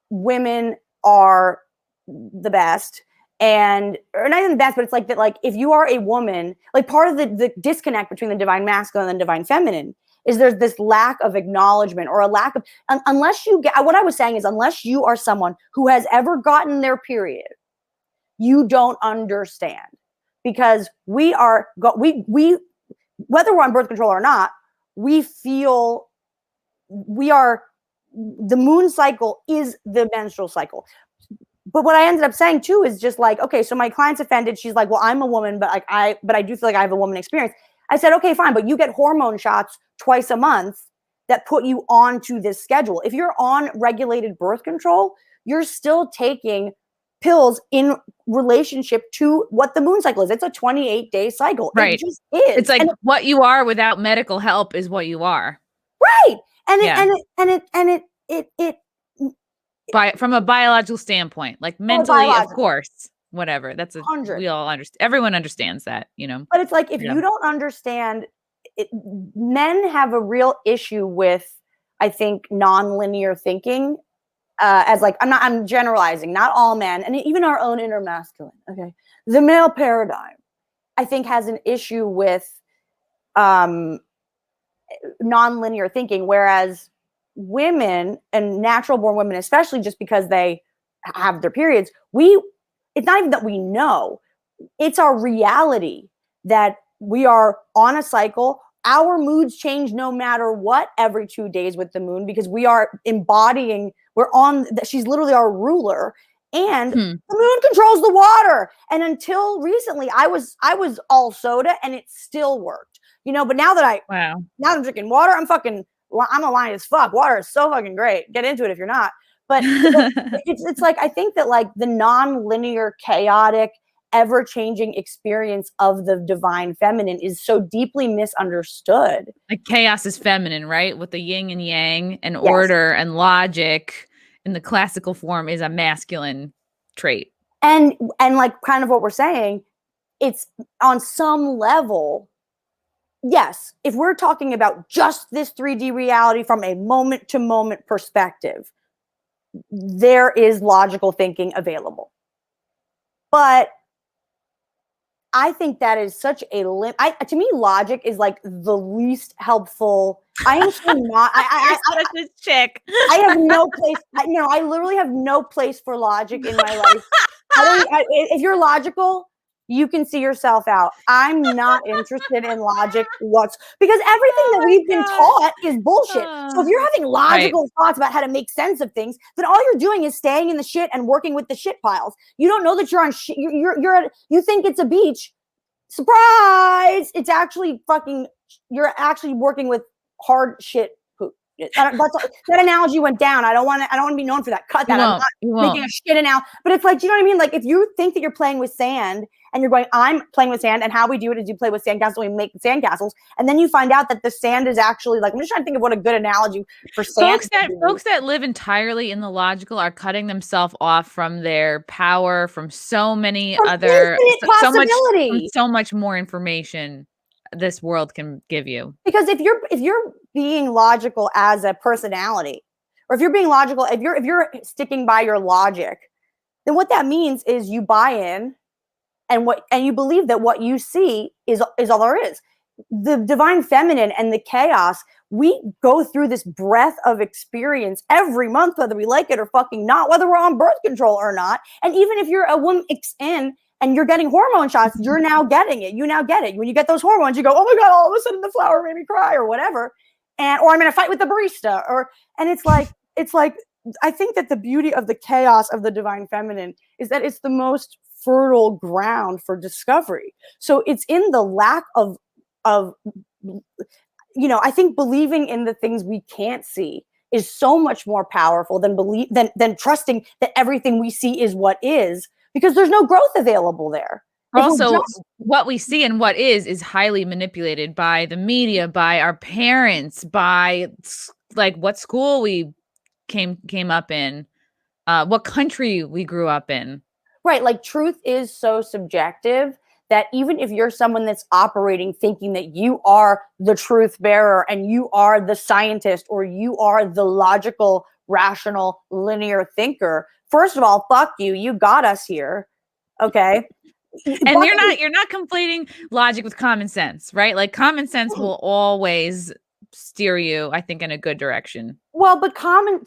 women are the best, or not even the best, but it's like that, like if you are a woman, like part of the disconnect between the divine masculine and the divine feminine is there's this lack of acknowledgement, or a lack of, unless you get, what I was saying is, unless you are someone who has ever gotten their period, you don't understand, because we whether we're on birth control or not, we feel the moon cycle is the menstrual cycle. But what I ended up saying too is just like, okay, so my client's offended. She's like, well, I'm a woman, but I do feel like I have a woman experience. I said, okay, fine, but you get hormone shots twice a month that put you onto this schedule. If you're on regulated birth control, you're still taking pills in relationship to what the moon cycle is. It's a 28-day cycle. Right. It just is. It's like what you are without medical help is what you are. Right. From a biological standpoint, like mentally, of course, whatever. That's 100. We all understand. Everyone understands that, you know. But it's like, if you don't understand it, men have a real issue with, I think, non-linear thinking. As like, I'm generalizing, not all men, and even our own inner masculine. Okay, the male paradigm, I think, has an issue with non-linear thinking, whereas women, and natural born women, especially, just because they have their periods, it's not even that we know, it's our reality that we are on a cycle. Our moods change no matter what every 2 days with the moon, because we are embodying, she's literally our ruler, and the moon controls the water. And until recently, I was all soda and it still worked, you know. But now that now I'm drinking water, I'm aligned as fuck. Water is so fucking great. Get into it if you're not. But it's like, I think that like the non-linear, chaotic, ever-changing experience of the divine feminine is so deeply misunderstood. Like chaos is feminine, right? With the yin and yang and order and logic in the classical form is a masculine trait. And like kind of what we're saying, it's on some level, yes, if we're talking about just this 3D reality from a moment-to-moment perspective, there is logical thinking available. But I think that is such a to me, logic is like the least helpful. I am so not. This chick. I have no place. I literally have no place for logic in my life. If you're logical, you can see yourself out. I'm not interested in logic because everything that we've been taught is bullshit. So if you're having logical thoughts about how to make sense of things, then all you're doing is staying in the shit and working with the shit piles. You don't know that you're on shit. You think it's a beach. Surprise! It's actually you're actually working with hard shit poop. That analogy went down. I don't want to be known for that. Cut that. I'm not making a shit analogy. But it's like, do you know what I mean? Like, if you think that you're playing with sand and you're going, I'm playing with sand, and how we do it is you play with sandcastles, we make sandcastles, and then you find out that the sand is actually like, I'm just trying to think of what a good analogy for sand. Folks that live entirely in the logical are cutting themselves off from their power, from so many other so much more information this world can give you. Because if you're being logical as a personality, or if you're being logical, if you're sticking by your logic, then what that means is you buy in and you believe that what you see is all there is. The divine feminine and the chaos, we go through this breath of experience every month, whether we like it or fucking not, whether we're on birth control or not. And even if you're a woman and you're getting hormone shots, you're now getting it. You now get it. When you get those hormones, you go, oh my God, all of a sudden the flower made me cry, or whatever. Or I'm in a fight with the barista. And it's like, I think that the beauty of the chaos of the divine feminine is that it's the most fertile ground for discovery. So it's in the lack of I think believing in the things we can't see is so much more powerful than trusting that everything we see is what is. because there's no growth available there. Also, what we see and what is highly manipulated by the media, by our parents, by like what school we came up in, what country we grew up in. Right. Like truth is so subjective that even if you're someone that's operating thinking that you are the truth bearer and you are the scientist or you are the logical, rational, linear thinker, first of all, fuck you. You got us here. Okay. And you're not conflating logic with common sense, right? Like common sense will always steer you, I think, in a good direction. Well, but common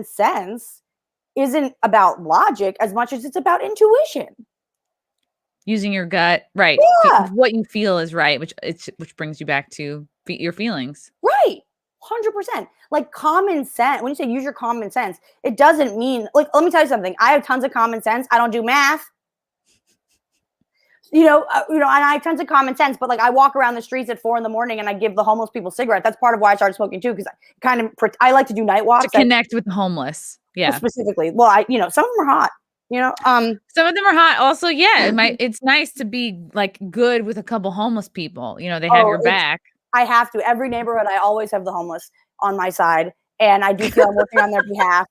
sense isn't about logic as much as it's about intuition. Using your gut, right? Yeah. What you feel is right, which brings you back to your feelings. Right. 100%. Like common sense. When you say use your common sense, it doesn't mean like, let me tell you something. I have tons of common sense. I don't do math. And I have tons of common sense, but like I walk around the streets at 4 a.m. and I give the homeless people cigarettes. That's part of why I started smoking too, because I like to do night walks to connect with the homeless. Yeah, specifically. Well, some of them are hot. Some of them are hot. Also, yeah, it's nice to be like good with a couple homeless people. They have your back. I have to. Every neighborhood, I always have the homeless on my side, and I do feel I'm working on their behalf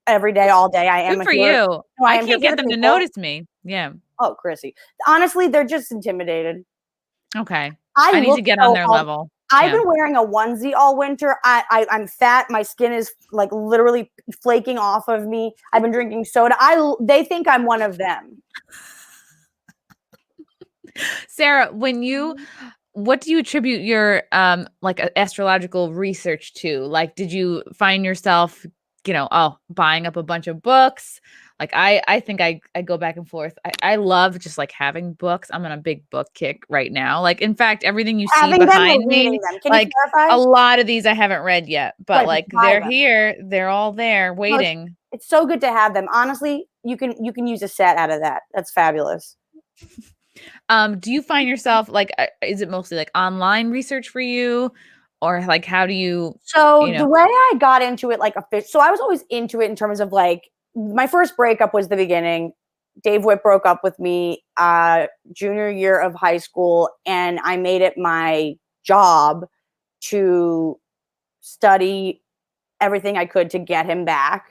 every day, all day. I am. Good for you. I can't get them to notice me. Yeah. Oh, Chrissy. Honestly, they're just intimidated. Okay. I need to get on their level. I've been wearing a onesie all winter. I'm fat. My skin is like literally flaking off of me. I've been drinking soda. They think I'm one of them. Sarah, what do you attribute your like astrological research to? Like, did you find yourself, buying up a bunch of books? Like I think I go back and forth. I love just like having books. I'm on a big book kick right now. Like, in fact, everything you see behind me, like a lot of these I haven't read yet, but like they're here, they're all there waiting. It's so good to have them. Honestly, you can use a set out of that. That's fabulous. Do you find yourself like, is it mostly like online research for you? Or like, how do you? So the way I got into it, so I was always into it in terms of like, my first breakup was the beginning. Dave Witt broke up with me junior year of high school, and I made it my job to study everything I could to get him back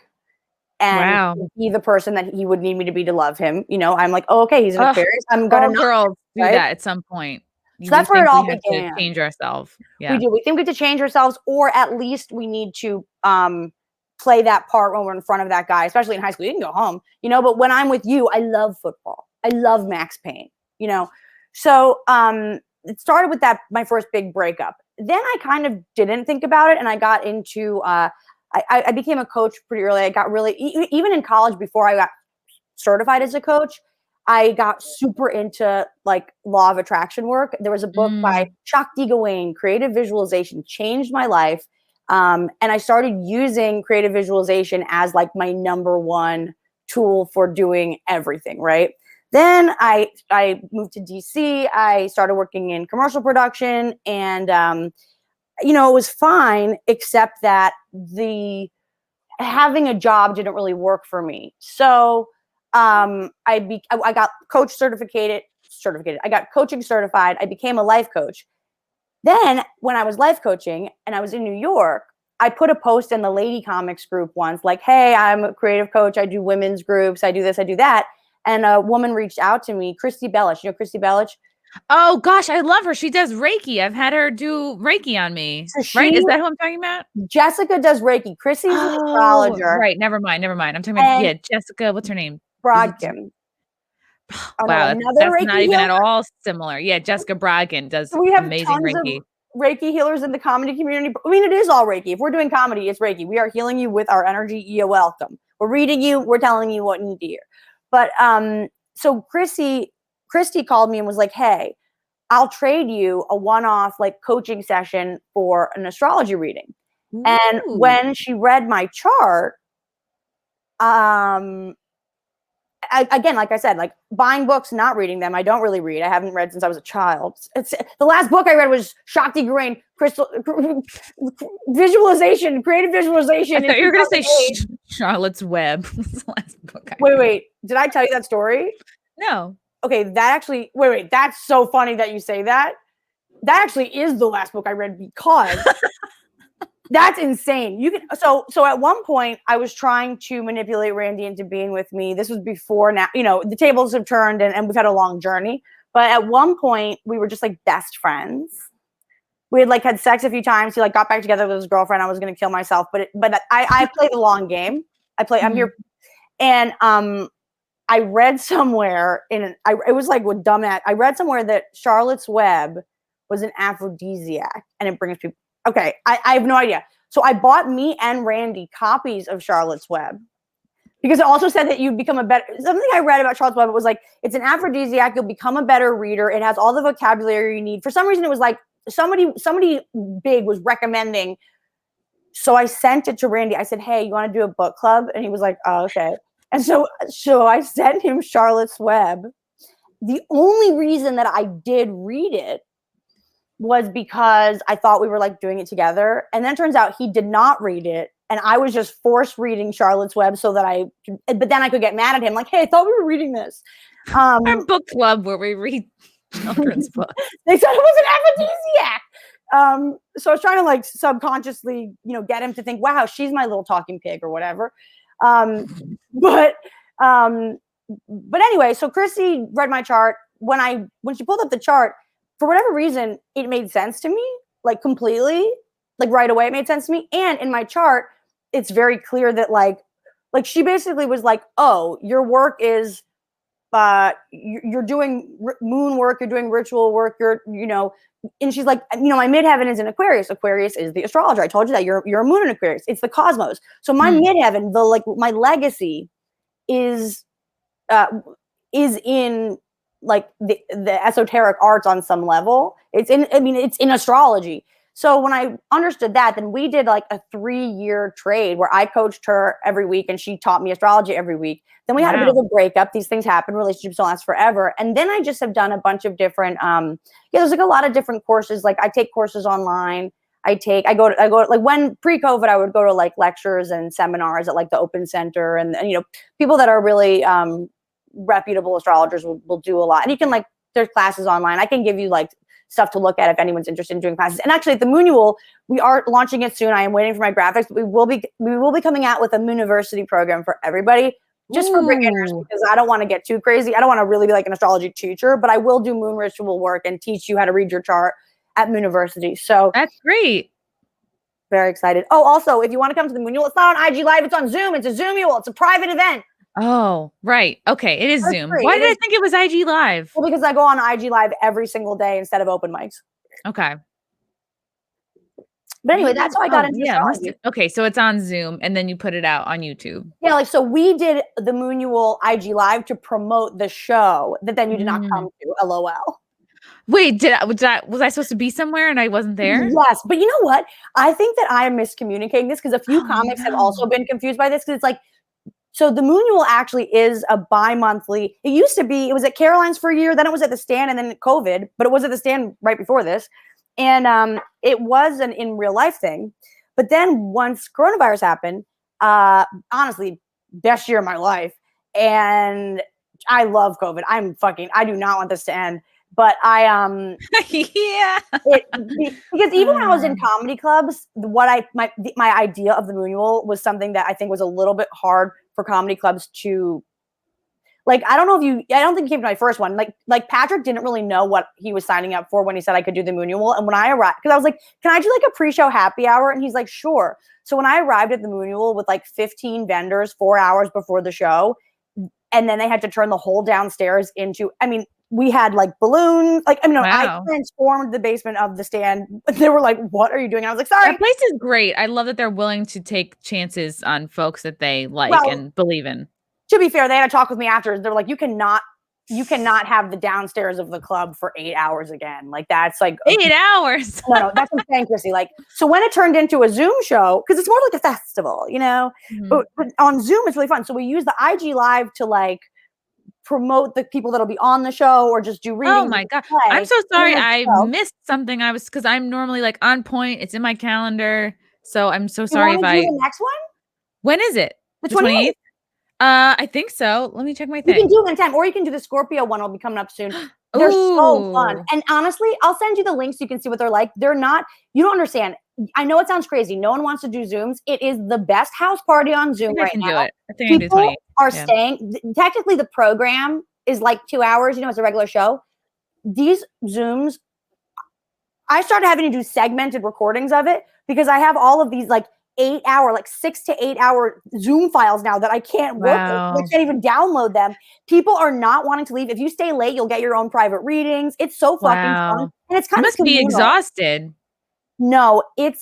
and be the person that he would need me to be to love him. I'm like, oh, okay, he's an Aquarius. I'm gonna girls do that at some point. So that's where it all began. To change ourselves. Yeah, we do. We think we have to change ourselves, or at least we need to play that part when we're in front of that guy, especially in high school. You can go home, but when I'm with you, I love football. I love Max Payne, So it started with that, my first big breakup. Then I kind of didn't think about it, and I got into, I became a coach pretty early. I got really, even in college before I got certified as a coach, I got super into like law of attraction work. There was a book by Shakti Gawain, Creative Visualization, changed my life. And I started using creative visualization as like my number one tool for doing everything. Right. Then I moved to DC. I started working in commercial production, and, it was fine, except that having a job didn't really work for me. So I got coach certificated. I got coaching certified. I became a life coach. Then when I was life coaching and I was in New York, I put a post in the Lady Comics group once, like, hey, I'm a creative coach. I do women's groups. I do this, I do that. And a woman reached out to me, Chrissie Bellich. You know Chrissie Bellich? Oh gosh, I love her. She does Reiki. I've had her do Reiki on me. So right? Is that who I'm talking about? Jessica does Reiki. Chrissie's an astrologer. Right. Never mind. I'm talking about Jessica. What's her name? Brogdon. Wow, that's not even at all similar. Yeah, Jessica Brogdon does amazing Reiki. Reiki healers in the comedy community. I mean, it is all Reiki. If we're doing comedy, it's Reiki. We are healing you with our energy. You're welcome. We're reading you. We're telling you what you need to hear. But so Christy called me and was like, hey, I'll trade you a one-off like coaching session for an astrology reading. Ooh. And when she read my chart, again, like I said, like buying books, not reading them. I don't really read. I haven't read since I was a child. It's the last book I read was Shakti Gawain, visualization, creative visualization. I thought you were going to say Charlotte's Web was the last book I read. Wait. Did I tell you that story? No. Okay, that actually, wait. That's so funny that you say that. That actually is the last book I read because that's insane. You can so at one point I was trying to manipulate Randy into being with me. This was before now, the tables have turned and we've had a long journey. But at one point we were just like best friends. We had like had sex a few times. He like got back together with his girlfriend. I was gonna kill myself, but I play the long game. I'm here, and I read somewhere it was like with dumbass. I read somewhere that Charlotte's Web was an aphrodisiac, and it brings people. Okay, I have no idea. So I bought me and Randy copies of Charlotte's Web because it also said that you become a better. Something I read about Charlotte's Web, it was like it's an aphrodisiac. You'll become a better reader. It has all the vocabulary you need. For some reason, it was like somebody big was recommending. So I sent it to Randy. I said, "Hey, you want to do a book club?" And he was like, "Oh, okay." And so I sent him Charlotte's Web. The only reason that I did read it was because I thought we were like doing it together. And then it turns out he did not read it. And I was just forced reading Charlotte's Web so that but then I could get mad at him. Like, hey, I thought we were reading this. Our book club where we read children's books. They said it was an aphrodisiac. So I was trying to like subconsciously, get him to think, wow, she's my little talking pig or whatever. But anyway, so Chrissie read my chart. When she pulled up the chart, for whatever reason, it made sense to me, like completely, like right away, it made sense to me. And in my chart, it's very clear that like she basically was like, oh, your work is, you're doing moon work, you're doing ritual work, and she's like, my midheaven is in Aquarius. Aquarius is the astrologer. I told you that you're a moon in Aquarius. It's the cosmos. So my midheaven, my legacy is in like the esoteric arts on some level. It's in astrology. So when I understood that, then we did like a 3-year trade where I coached her every week and she taught me astrology every week. Then we had a bit of a breakup. These things happen. Relationships don't last forever. And then I just have done a bunch of different, there's like a lot of different courses. Like I take courses online. I go to like when pre-COVID, I would go to like lectures and seminars at like the Open Center and people that are really, reputable astrologers will do a lot. And you can there's classes online. I can give you like stuff to look at if anyone's interested in doing classes. And actually at the Moonual, we are launching it soon. I am waiting for my graphics, but we will be coming out with a Mooniversity program for everybody, just for beginners, because I don't want to get too crazy. I don't want to really be like an astrology teacher, but I will do moon ritual work and teach you how to read your chart at Mooniversity. So that's great. Very excited. Oh, also, if you want to come to the Moonual, it's not on IG Live, it's on Zoom. It's a Zoomual. It's a private event. Oh, right. Okay. It is Zoom. Why did I think it was IG Live? Well, because I go on IG Live every single day instead of open mics. Okay. But anyway, that's how I got into astrology. Okay, so it's on Zoom and then you put it out on YouTube. Yeah, so we did the Moonual IG Live to promote the show that then you did not come to, LOL. Wait, was I supposed to be somewhere and I wasn't there? Yes, but you know what? I think that I am miscommunicating this because a few comics have also been confused by this because it's like, so the Moonual actually is a bi-monthly. It used to be, it was at Caroline's for a year, then it was at the Stand, and then COVID, but it was at the Stand right before this. And it was an in real life thing. But then once coronavirus happened, honestly, best year of my life. And I love COVID. I do not want this to end. But I because even when I was in comedy clubs, my idea of the Moonual was something that I think was a little bit hard for comedy clubs to, like, I don't think you came to my first one. Like Patrick didn't really know what he was signing up for when he said I could do the Moonual. And when I arrived, because I was like, can I do like a pre-show happy hour? And he's like, sure. So when I arrived at the Moonual with like 15 vendors 4 hours before the show, and then they had to turn the whole downstairs into, we had like balloons, wow. I transformed the basement of the Stand. They were like, what are you doing? I was like, sorry. That place is great. I love that they're willing to take chances on folks that they like and believe in. To be fair, they had a talk with me afterwards. They're like, you cannot have the downstairs of the club for 8 hours again. Like that's like 8 hours. No, that's what I'm saying, Chrissy. Like, so when it turned into a Zoom show, because it's more like a festival, but on Zoom it's really fun. So we use the IG Live to like promote the people that'll be on the show or just do readings. Oh my God. I'm so sorry. I missed something. Because I'm normally like on point. It's in my calendar. So I'm so sorry if do the next one? When is it? The 28th? I think so. Let me check my thing. You can do it anytime, or you can do the Scorpio one. It'll be coming up soon. They're so fun. And honestly, I'll send you the links so you can see what they're like. They're not, you don't understand. I know it sounds crazy. No one wants to do Zooms. It is the best house party on Zoom right now. I think I can do it. People are staying. Technically, the program is like 2 hours. You know, it's a regular show. These Zooms, I started having to do segmented recordings of it because I have all of these like 8-hour, like 6 to 8 hour Zoom files now that I can't work with. I can't even download them. People are not wanting to leave. If you stay late, you'll get your own private readings. It's so fucking fun. And it's kind of must be exhausted. No, it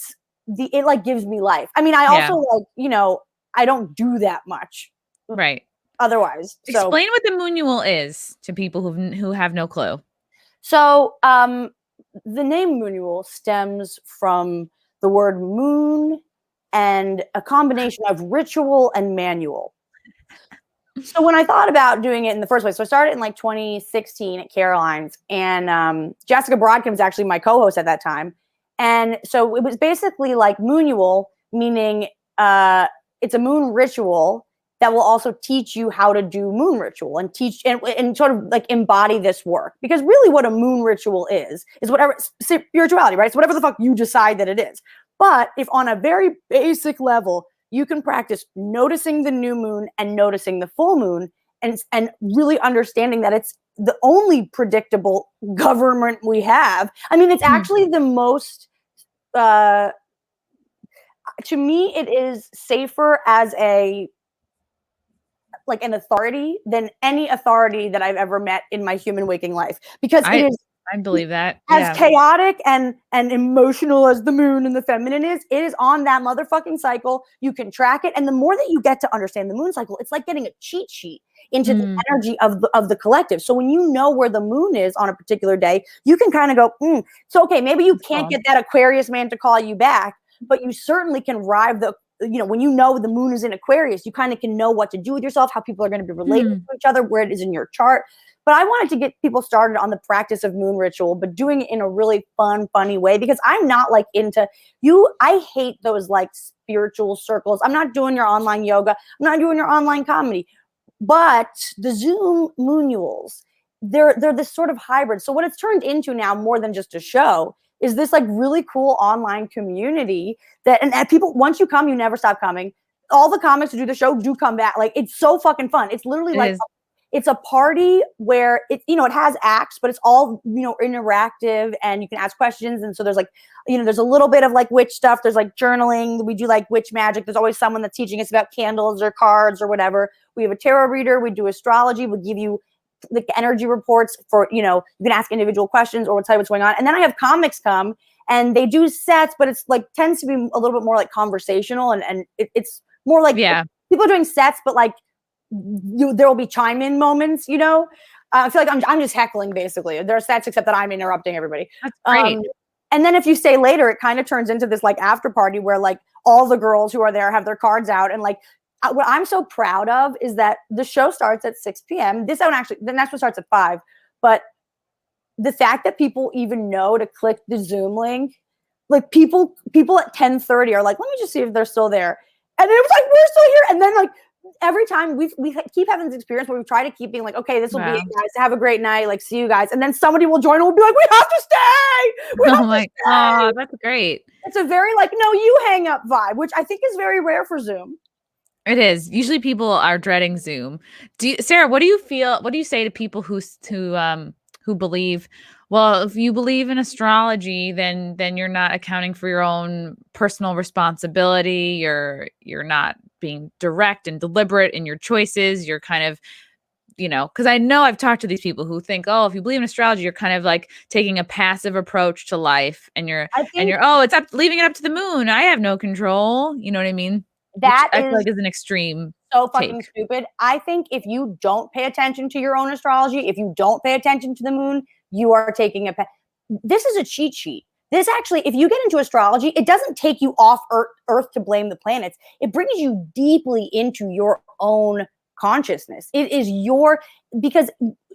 like gives me life. I mean, I also like, you know, I don't do that much. Right. Otherwise. Explain what the Moonual is to people who have no clue. So the name Moonual stems from the word moon and a combination of ritual and manual. So when I thought about doing it in the first place, so I started in like 2016 at Caroline's, and Jessica Brodkin was actually my co-host at that time. And so it was basically like Moonual, meaning it's a moon ritual that will also teach you how to do moon ritual and teach and sort of like embody this work. Because really what a moon ritual is whatever spirituality, right? It's whatever the fuck you decide that it is. But if on a very basic level, you can practice noticing the new moon and noticing the full moon and really understanding that it's the only predictable government we have. I mean, it's actually the most, to me, it is safer as an authority than any authority that I've ever met in my human waking life. Because it is, I believe that. As chaotic and emotional as the moon and the feminine is, it is on that motherfucking cycle. You can track it. And the more that you get to understand the moon cycle, it's like getting a cheat sheet into the energy of the collective. So when you know where the moon is on a particular day, you can kind of go, So, okay, maybe you can't get that Aquarius man to call you back, but you certainly can ride when you know the moon is in Aquarius, you kind of can know what to do with yourself, how people are going to be related to each other, where it is in your chart. But I wanted to get people started on the practice of moon ritual, but doing it in a really fun, funny way, because I'm not like into I hate those like spiritual circles. I'm not doing your online yoga. I'm not doing your online comedy. But the Zoom Moonuals, they're this sort of hybrid. So what it's turned into now, more than just a show, is this like really cool online community that, and people, once you come, you never stop coming. All the comics who do the show do come back. Like, it's so fucking fun. It's literally it's a party where it has acts, but it's all, interactive and you can ask questions. And so there's like, there's a little bit of like witch stuff. There's like journaling. We do like witch magic. There's always someone that's teaching us about candles or cards or whatever. We have a tarot reader. We do astrology. We give you the energy reports for, you can ask individual questions or we'll tell you what's going on. And then I have comics come and they do sets, but it's like tends to be a little bit more like conversational and it's more like people are doing sets, but like, there will be chime-in moments, I feel like I'm just heckling basically. There are sets except that I'm interrupting everybody. That's great. And then if you stay later, it kind of turns into this like after party where like all the girls who are there have their cards out. And like what I'm so proud of is that the show starts at 6 p.m. The next one starts at 5. But the fact that people even know to click the Zoom link, like people at 10:30 are like, let me just see if they're still there. And it was like, we're still here. And then like, every time we keep having this experience where we try to keep being like, okay, this will be it, guys. Have a great night. Like, see you guys. And then somebody will join and we'll be like, we have to stay. Oh my God, that's great. It's a very like, no, you hang up vibe, which I think is very rare for Zoom. It is. Usually people are dreading Zoom. Sarah, what do you feel? What do you say to people who believe, well, if you believe in astrology, then you're not accounting for your own personal responsibility. You're not being direct and deliberate in your choices. You're kind of, because I know I've talked to these people who think, oh, if you believe in astrology, you're kind of like taking a passive approach to life, and it's leaving it up to the moon. I have no control. You know what I mean? That I feel like is an extreme. So fucking stupid. I think if you don't pay attention to your own astrology, if you don't pay attention to the moon, you are taking this is a cheat sheet. This actually, if you get into astrology, it doesn't take you off Earth to blame the planets. It brings you deeply into your own consciousness. It is because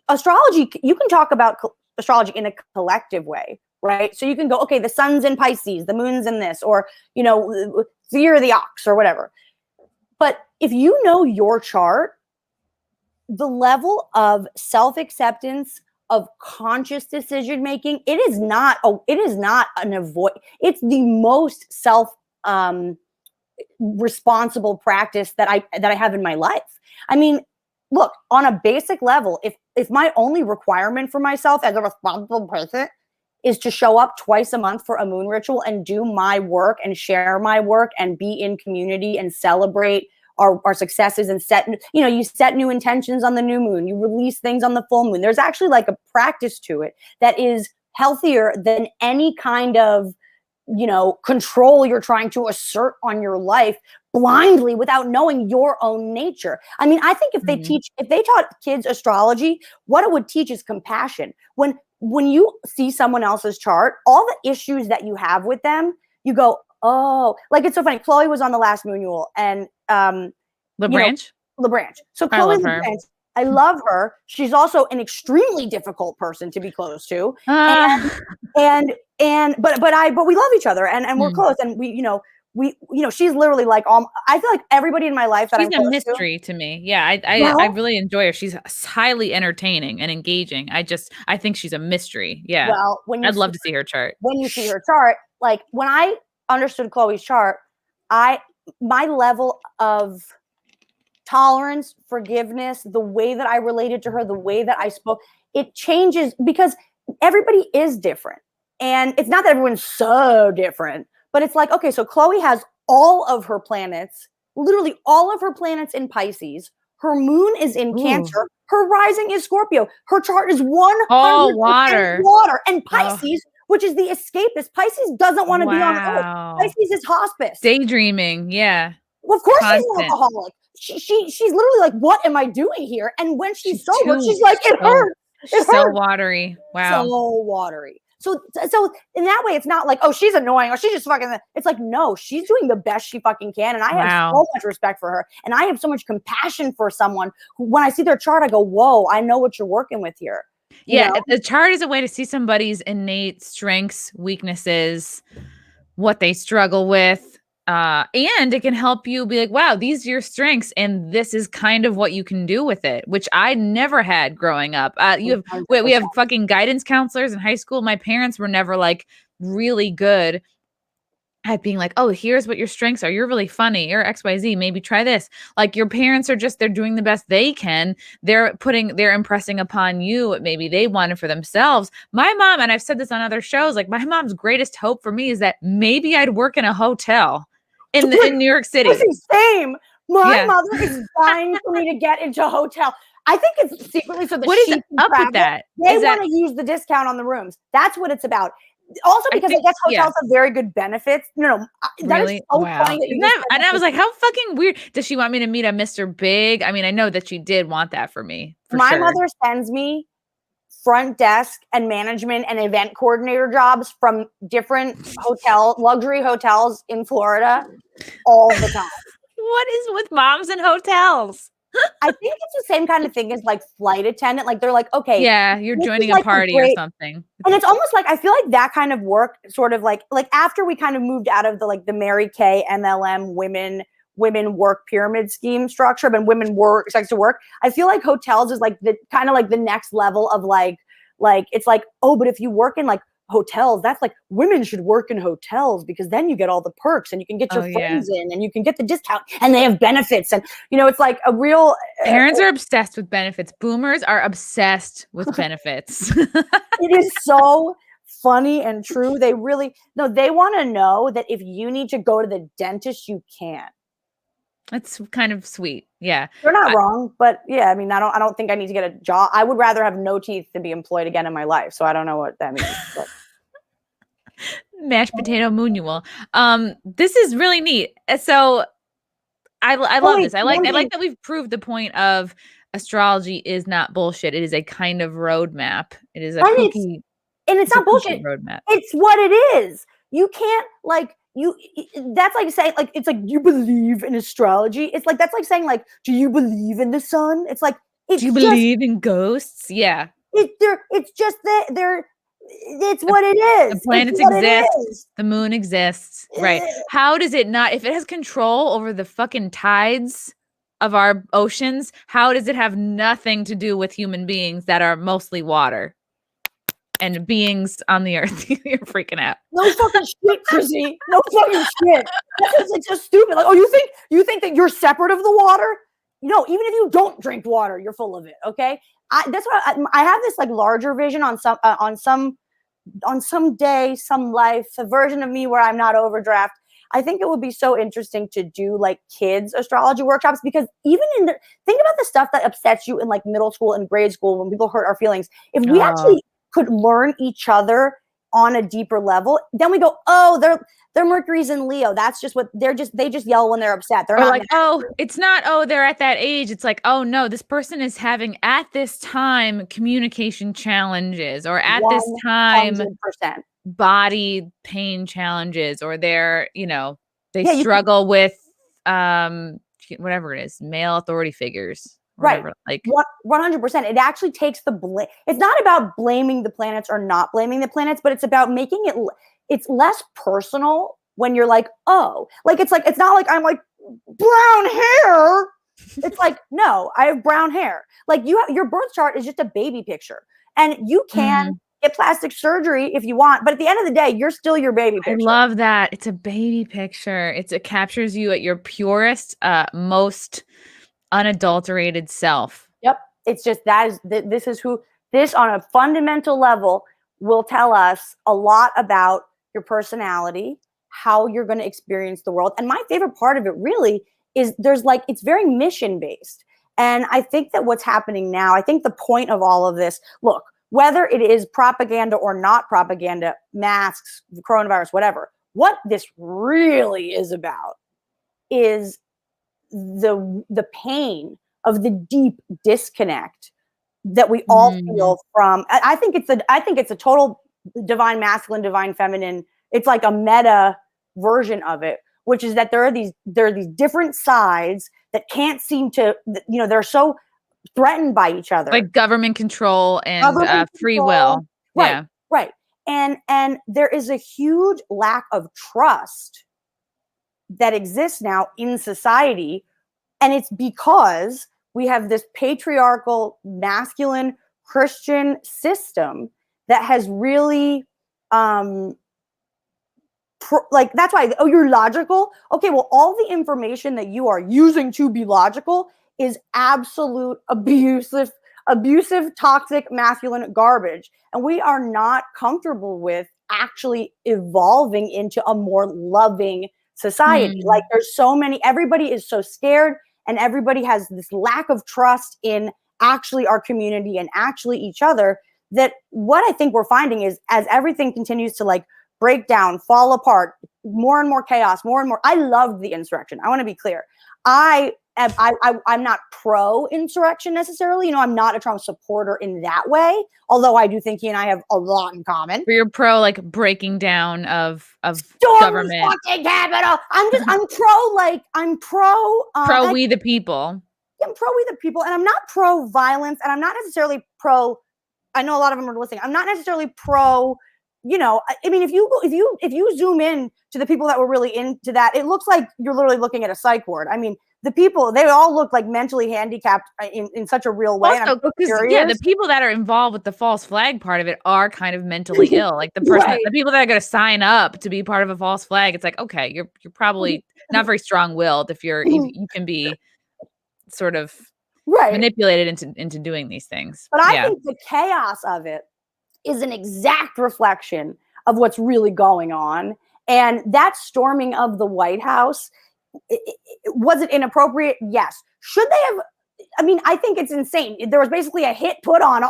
astrology, you can talk about astrology in a collective way, right? So you can go, okay, the sun's in Pisces, the moon's in this, or, the year of the ox or whatever. But if you know your chart, the level of self-acceptance, of conscious decision making, it's the most responsible practice that I have in my life. I mean, look, on a basic level, if my only requirement for myself as a responsible person is to show up twice a month for a moon ritual and do my work and share my work and be in community and celebrate our successes and you set new intentions on the new moon, you release things on the full moon. There's actually like a practice to it that is healthier than any kind of, control you're trying to assert on your life blindly without knowing your own nature. I mean, I think if they taught kids astrology, what it would teach is compassion. When you see someone else's chart, all the issues that you have with them, you go, oh, like it's so funny. Chloe was on the last Moonual and LaBranche. So Chloe LaBranche, I love her. She's also an extremely difficult person to be close to. But we love each other and we're close. And we she's literally like I feel like everybody in my life that she's a mystery to me. Yeah, I really enjoy her. She's highly entertaining and engaging. I think she's a mystery. Yeah. Well, I'd love to see her chart. When you see her chart, like when I understood Chloe's chart, my level of tolerance, forgiveness, the way that I related to her, the way that I spoke, it changes because everybody is different. And it's not that everyone's so different, but it's like, okay, so Chloe has all of her planets, literally all of her planets in Pisces. Her moon is in Cancer. Her rising is Scorpio. Her chart is 100% water. And Pisces, which is the escapist, Pisces doesn't want to be on Earth. Pisces is hospice. Daydreaming, yeah. Well, of course she's an alcoholic. She's literally like, what am I doing here? And when she's sober, she's like, it hurts. It hurts. So watery. Wow. So watery. So in that way, it's not like, oh, she's annoying or she's just fucking. It's like, no, she's doing the best she fucking can. And I have so much respect for her. And I have so much compassion for someone who, when I see their chart, I go, whoa, I know what you're working with here. Yeah. The chart is a way to see somebody's innate strengths, weaknesses, what they struggle with. And it can help you be like, wow, these are your strengths. And this is kind of what you can do with it, which I never had growing up. We have fucking guidance counselors in high school. My parents were never like really good at being like, oh, here's what your strengths are. You're really funny. You're XYZ. Maybe try this. Like your parents are they're doing the best they can. They're impressing upon you what maybe they wanted for themselves. My mom, and I've said this on other shows, like my mom's greatest hope for me is that maybe I'd work in a hotel in New York City. Same. My mother is dying for me to get into a hotel. I think it's secretly so that what is up with that? They want to use the discount on the rooms. That's what it's about. Also, because I guess hotels have very good benefits. No, that really? Is so funny. And I was like, how fucking weird. Does she want me to meet a Mr. Big? I mean, I know that she did want that for me. My mother sends me front desk and management and event coordinator jobs from different luxury hotels in Florida all the time. What is with moms and hotels? I think it's the same kind of thing as like flight attendant. Like they're like, okay, yeah, you're joining a party or something. And it's almost like, I feel like that kind of work sort of like after we kind of moved out of the Mary Kay MLM women work pyramid scheme structure, but women work sex to work. I feel like hotels is like the kind of like the next level of like it's like, oh, but if you work in like hotels, that's like women should work in hotels because then you get all the perks and you can get your friends in and you can get the discount and they have benefits. And it's like a real parents are obsessed with benefits. Boomers are obsessed with benefits. It is so funny and true. They really they want to know that if you need to go to the dentist, you can. That's kind of sweet. Yeah. You're not wrong, but yeah, I mean, I don't think I need to get a job. I would rather have no teeth than be employed again in my life. So I don't know what that means. But. Mashed potato Moonual. This is really neat. So I love this. I like that we've proved the point of astrology is not bullshit. It is a kind of roadmap. It is a cookie. And it's not bullshit. Roadmap. It's what it is. You can't that's like saying, like, it's like, you believe in astrology. It's like, that's like saying, like, do you believe in the sun? It's like, do you believe in ghosts? Yeah. It's just that it's what it is. The planets exist. The moon exists. Right. How does it not, if it has control over the fucking tides of our oceans, how does it have nothing to do with human beings that are mostly water and beings on the earth? You're freaking out. No fucking shit, Chrissy. No fucking shit. That's like so stupid. Like, oh, you think that you're separate of the water? No, even if you don't drink water, you're full of it. Okay. That's what I have, this like larger vision on some day, some life, a version of me where I'm not overdraft. I think it would be so interesting to do like kids astrology workshops, because even think about the stuff that upsets you in like middle school and grade school when people hurt our feelings. If we actually could learn each other on a deeper level, then we go, oh, their Mercury's in Leo. That's just what they just yell when they're upset. They're not like, oh, it's not, oh, they're at that age. It's like, oh no, this person is having at this time communication challenges, or at this time 100%. body pain challenges, or they're, they struggle with whatever it is, male authority figures. Right. Whatever, like 100%. It actually takes the blame. It's not about blaming the planets or not blaming the planets, but it's about making it's less personal when you're like, oh, like, it's not like I'm like brown hair. It's like, no, I have brown hair. Like, your birth chart is just a baby picture, and you can get plastic surgery if you want, but at the end of the day, you're still your baby picture. I love that. It's a baby picture. It captures you at your purest, most unadulterated self. Yep. It's just this on a fundamental level will tell us a lot about your personality, how you're going to experience the world. And my favorite part of it really is it's very mission based. And I think that what's happening now, I think the point of all of this, look, whether it is propaganda or not propaganda, masks, coronavirus, whatever, what this really is about is the pain of the deep disconnect that we all feel from. I think it's a total divine masculine, divine feminine. It's like a meta version of it, which is that there are these different sides that can't seem to, they're so threatened by each other, like government control and free will. Right, yeah, right. And there is a huge lack of trust that exists now in society. And it's because we have this patriarchal, masculine, Christian system that has really, that's why, oh, you're logical? Okay, well, all the information that you are using to be logical is absolute abusive, toxic, masculine garbage. And we are not comfortable with actually evolving into a more loving society. Like, there's so many, everybody is so scared, and everybody has this lack of trust in actually our community and actually each other, that what I think we're finding is, as everything continues to like break down, fall apart, more and more chaos, more and more. I loved the insurrection. I want to be clear. I'm not pro-insurrection necessarily. I'm not a Trump supporter in that way, although I do think he and I have a lot in common. But you're pro like breaking down of government. Fucking capital. I'm pro we the people. I'm pro we the people, and I'm not pro violence, and I'm not necessarily pro. I know a lot of them are listening. I'm not necessarily pro. I mean, if you zoom in to the people that were really into that, it looks like you're literally looking at a psych ward. I mean, the people, they all look like mentally handicapped in such a real way. Also, the people that are involved with the false flag part of it are kind of mentally ill. Like the person, the people that are going to sign up to be part of a false flag, it's like, okay, you're probably not very strong-willed if you can be sort of manipulated into doing these things. But I think the chaos of it is an exact reflection of what's really going on. And that storming of the White House, was it inappropriate? Yes. Should they have? I mean, I think it's insane. There was basically a hit put on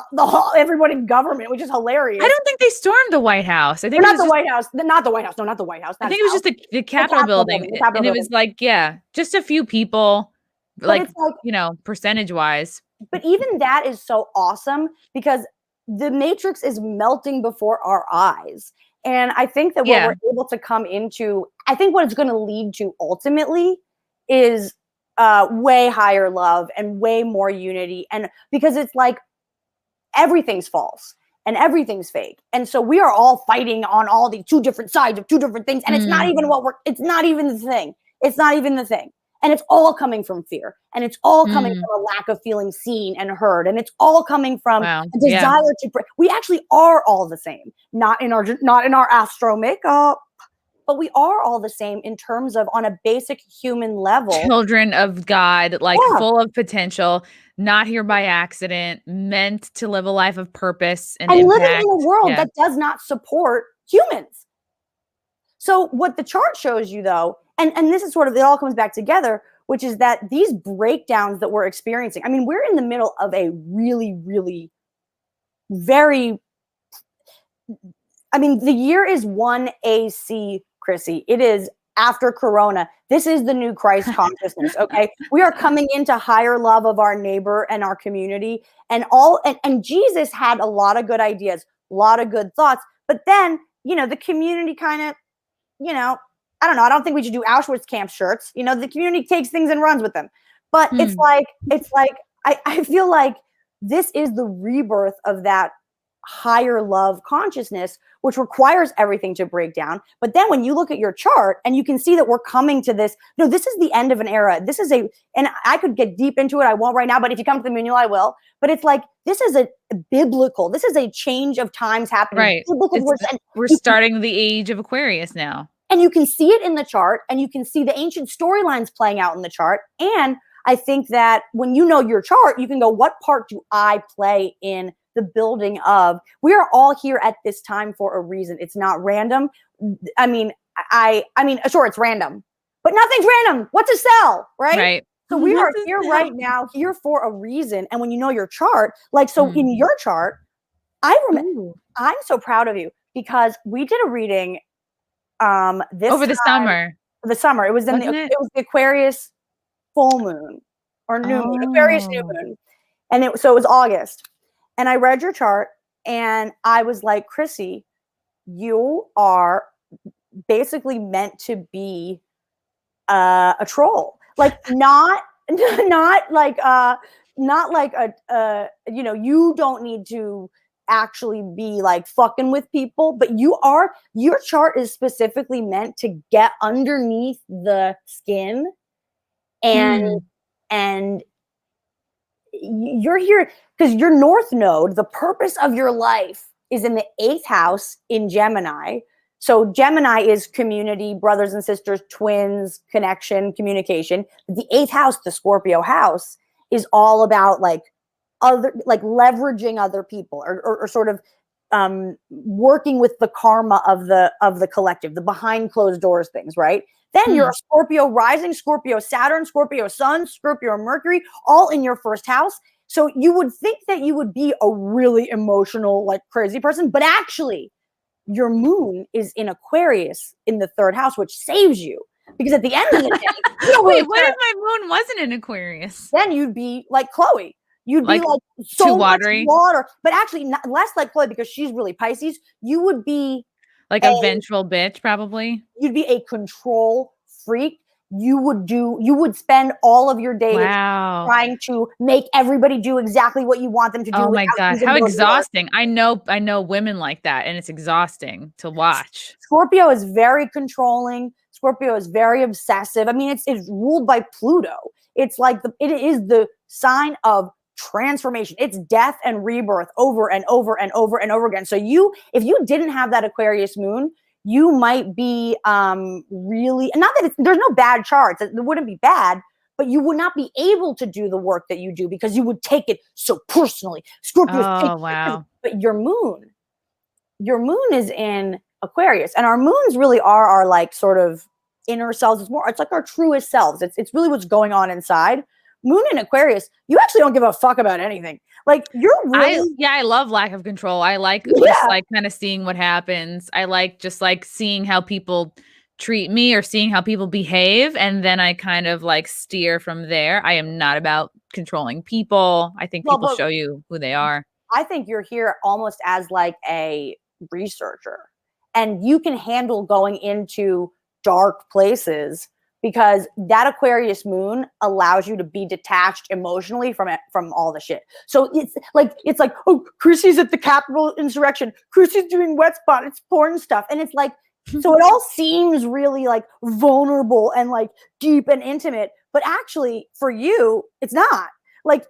everyone in government, which is hilarious. I don't think they stormed the White House. I think not the White House. Not the White House. No, not the White House. I think it was just the Capitol building. And it was like, just a few people, percentage wise. But even that is so awesome, because the matrix is melting before our eyes. And I think that what we're able to come into I think what it's going to lead to ultimately is way higher love and way more unity. And because it's like everything's false and everything's fake. And so we are all fighting on all these two different sides of two different things. And it's not even it's not even the thing. It's not even the thing. And it's all coming from fear. And it's all coming from a lack of feeling seen and heard. And it's all coming from a desire to, we actually are all the same. Not in our astro makeup, but we are all the same in terms of on a basic human level. Children of God, like full of potential, not here by accident, meant to live a life of purpose and impact. Living in a world that does not support humans. So what the chart shows you though, and this is sort of, it all comes back together, which is that these breakdowns that we're experiencing, I mean, we're in the middle of a really, really very, I mean, the year is 1 AC, Chrissy. It is after Corona. This is the new Christ consciousness, okay? We are coming into higher love of our neighbor and our community and Jesus had a lot of good ideas, a lot of good thoughts, but then, you know, the community kind of, you know, I don't know. I don't think we should do Auschwitz camp shirts. You know, the community takes things and runs with them. But it's like, I feel like this is the rebirth of that higher love consciousness, which requires everything to break down. But then when you look at your chart and you can see that we're coming to this, no, this is the end of an era. This is and I could get deep into it. I won't right now, but if you come to the Moonual, I will. But it's like, this is a biblical, this is a change of times happening. Right. We're starting the age of Aquarius now. And you can see it in the chart and you can see the ancient storylines playing out in the chart. And I think that when you know your chart, you can go, what part do I play in the building of? We are all here at this time for a reason. It's not random. I mean, sure, it's random, but nothing's random. What to sell, right? Right. So we are here right now, here for a reason. And when you know your chart, like, so in your chart, I remember, I'm so proud of you because we did a reading this over the summer. It was it was the Aquarius full moon or new moon, Aquarius new moon. And so it was August. And I read your chart and I was like, Chrissy, you are basically meant to be a troll. Like not like you know, you don't need to actually be like fucking with people, but your chart is specifically meant to get underneath the skin and you're here because your North Node, the purpose of your life is in the 8th house in Gemini. So Gemini is community, brothers and sisters, twins, connection, communication. The 8th house, the Scorpio house, is all about like leveraging other people or sort of working with the karma of the collective, the behind closed doors things, right? Then you're a Scorpio rising, Scorpio Saturn, Scorpio Sun, Scorpio Mercury, all in your 1st house. So you would think that you would be a really emotional, like crazy person, but actually your moon is in Aquarius in the 3rd house, which saves you. Because at the end of the day, wait, what if my moon wasn't in Aquarius? Then you'd be like Chloe. You'd be like so too watery. Much water, but actually less like Chloe because she's really Pisces. You would be like a vengeful bitch, probably. You'd be a control freak. You would spend all of your days trying to make everybody do exactly what you want them to do. Oh my God, how exhausting. I know women like that, and it's exhausting to watch. Scorpio is very controlling. Scorpio is very obsessive. I mean, it's ruled by Pluto. It's like it is the sign of transformation. It's death and rebirth over and over and over and over again. So if you didn't have that Aquarius moon, you might be really, not that there's no bad charts. It wouldn't be bad, but you would not be able to do the work that you do because you would take it so personally. Scorpios but your moon is in Aquarius, and our moons really are our like sort of inner selves. It's like our truest selves. It's really what's going on inside. Moon in Aquarius, you actually don't give a fuck about anything. Like you're really, I love lack of control. I like just like kind of seeing what happens. I like just like seeing how people treat me or seeing how people behave, and then I kind of like steer from there. I am not about controlling people. I think people show you who they are. I think you're here almost as like a researcher, and you can handle going into dark places, because that Aquarius moon allows you to be detached emotionally from all the shit. So it's like, oh, Chrissie's at the Capitol insurrection. Chrissie's doing wet spot. It's porn stuff. And it's like, so it all seems really like vulnerable and like deep and intimate, but actually for you, it's not. Like,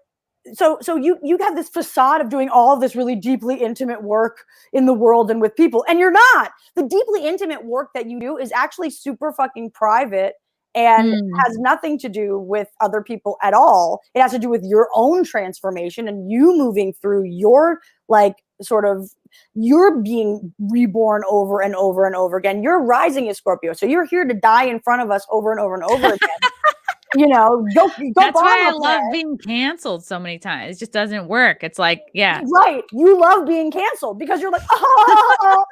so you have this facade of doing all of this really deeply intimate work in the world and with people, and you're not. The deeply intimate work that you do is actually super fucking private and has nothing to do with other people at all. It has to do with your own transformation and you moving through your, like, sort of, you're being reborn over and over and over again. You're rising as Scorpio. So you're here to die in front of us over and over and over again. You know, go that's why I love being canceled so many times. It just doesn't work. It's like, yeah. Right. You love being canceled because you're like, oh,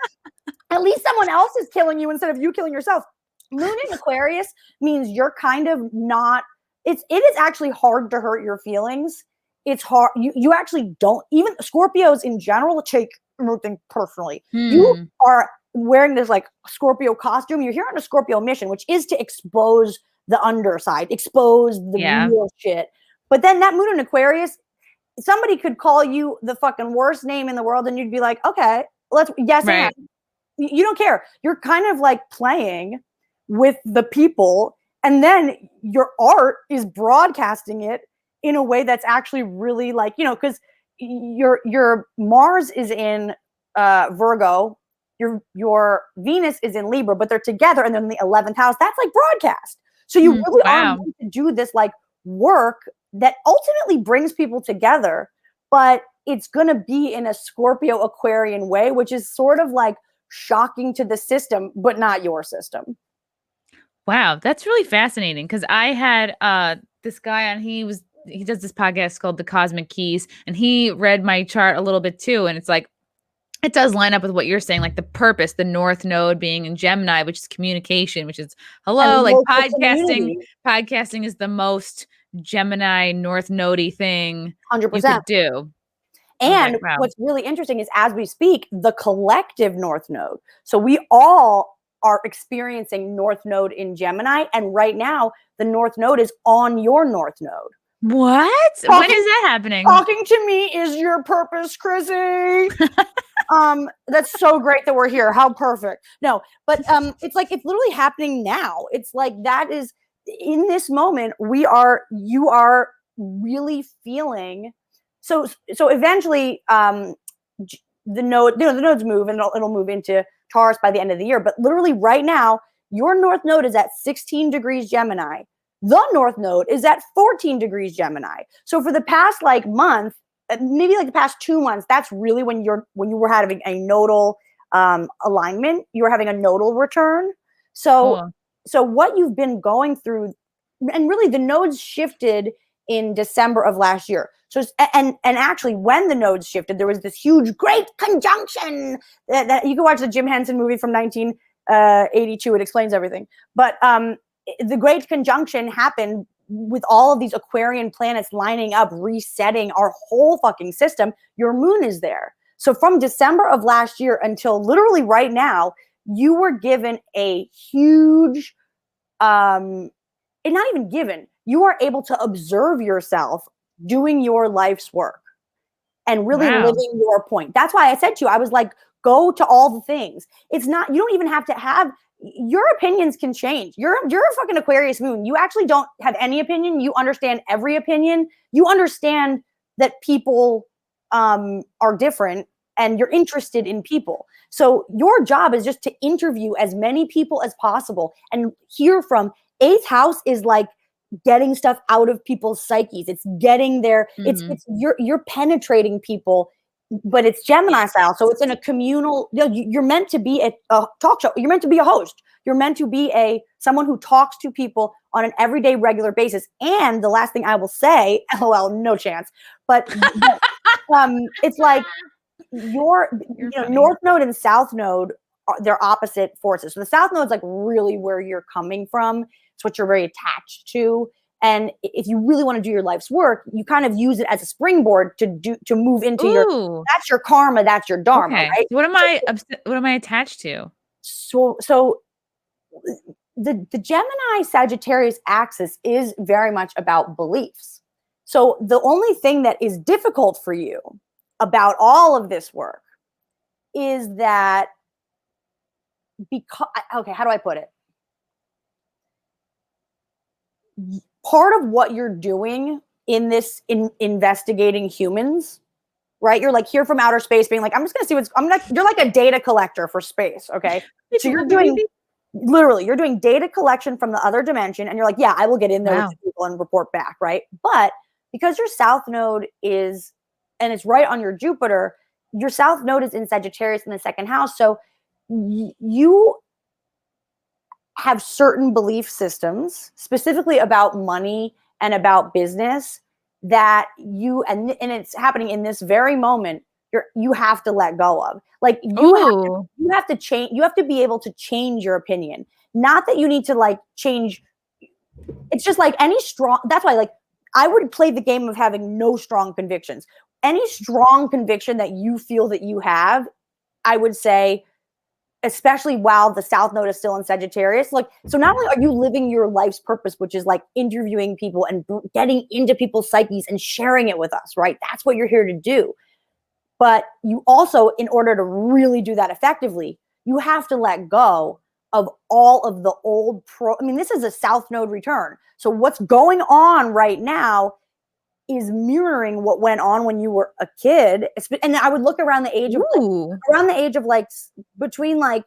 at least someone else is killing you instead of you killing yourself. Moon in Aquarius means you're kind of not, it is actually hard to hurt your feelings. It's hard. You actually don't, even Scorpios in general take everything personally. You are wearing this like Scorpio costume. You're here on a Scorpio mission, which is to expose the underside, expose the real shit. But then that moon in Aquarius, somebody could call you the fucking worst name in the world and you'd be like, okay, right. You don't care. You're kind of like playing with the people, and then your art is broadcasting it in a way that's actually really like, you know, because your Mars is in Virgo, your Venus is in Libra, but they're together and then in the 11th house. That's like broadcast. So you really are going to do this like work that ultimately brings people together, but it's going to be in a Scorpio Aquarian way, which is sort of like shocking to the system, but not your system. Wow, that's really fascinating, because I had this guy on, he does this podcast called The Cosmic Keys, and he read my chart a little bit too, and it's like, it does line up with what you're saying, like the purpose, the North Node being in Gemini, which is communication, which is like podcasting is the most Gemini North Node-y thing 100%. you could do. And like, wow. What's really interesting is, as we speak, the collective North Node. So we all are experiencing North Node in Gemini, and right now the North Node is on your North Node. When is that happening? Talking to me is your purpose, Chrissy. That's so great that we're here. How perfect. No, but it's like, it's literally happening now. It's like, that is in this moment, you are really feeling. So eventually, the nodes move, and it'll move into Taurus by the end of the year. But literally right now, your North Node is at 16 degrees Gemini. The North Node is at 14 degrees Gemini. So for the past like month, maybe like the past 2 months, that's really when you were having a nodal alignment. You were having a nodal return. So what you've been going through, and really the nodes shifted in December of last year. So and actually, when the nodes shifted, there was this huge great conjunction that you can watch the Jim Henson movie from 1982. It explains everything. But the great conjunction happened with all of these Aquarian planets lining up, resetting our whole fucking system. Your moon is there. So from December of last year until literally right now, you were given a huge, not even given, you are able to observe yourself doing your life's work and really living your point. That's why I said to you, I was like, go to all the things. It's not, you don't even have to have, your opinions can change. You're a fucking Aquarius moon. You actually don't have any opinion. You understand every opinion. You understand that people are different, and you're interested in people. So your job is just to interview as many people as possible and hear from. 8th house is like getting stuff out of people's psyches. It's getting there. It's you're penetrating people, but it's Gemini style. So it's in a communal, you're meant to be a talk show. You're meant to be a host. You're meant to be someone who talks to people on an everyday, regular basis. And the last thing I will say, LOL, no chance. But it's like your North Node and South Node, they're opposite forces. So the South Node is like really where you're coming from. It's what you're very attached to. And if you really want to do your life's work, you kind of use it as a springboard to move into that's your karma, that's your dharma, right? What am I attached to? So the Gemini Sagittarius axis is very much about beliefs. So the only thing that is difficult for you about all of this work is that okay, how do I put it? Part of what you're doing in this investigating humans, right? You're like here from outer space being like, I'm just going to see you're like a data collector for space. Okay. So you're doing data collection from the other dimension. And you're like, yeah, I will get in there with people and report back. Right. But because your South Node and it's right on your Jupiter, your South Node is in Sagittarius in the second house. So you have certain belief systems specifically about money and about business that and it's happening in this very moment, you have to let go of. Like you have to change, you have to be able to change your opinion. Not that you need to like change. It's just like that's why like I would play the game of having no strong convictions. Any strong conviction that you feel that you have, I would say, especially while the South Node is still in Sagittarius. Like, so not only are you living your life's purpose, which is like interviewing people and getting into people's psyches and sharing it with us, right? That's what you're here to do. But you also, in order to really do that effectively, you have to let go of all of the old this is a South Node return. So what's going on right now is mirroring what went on when you were a kid. And I would look around the age of like between like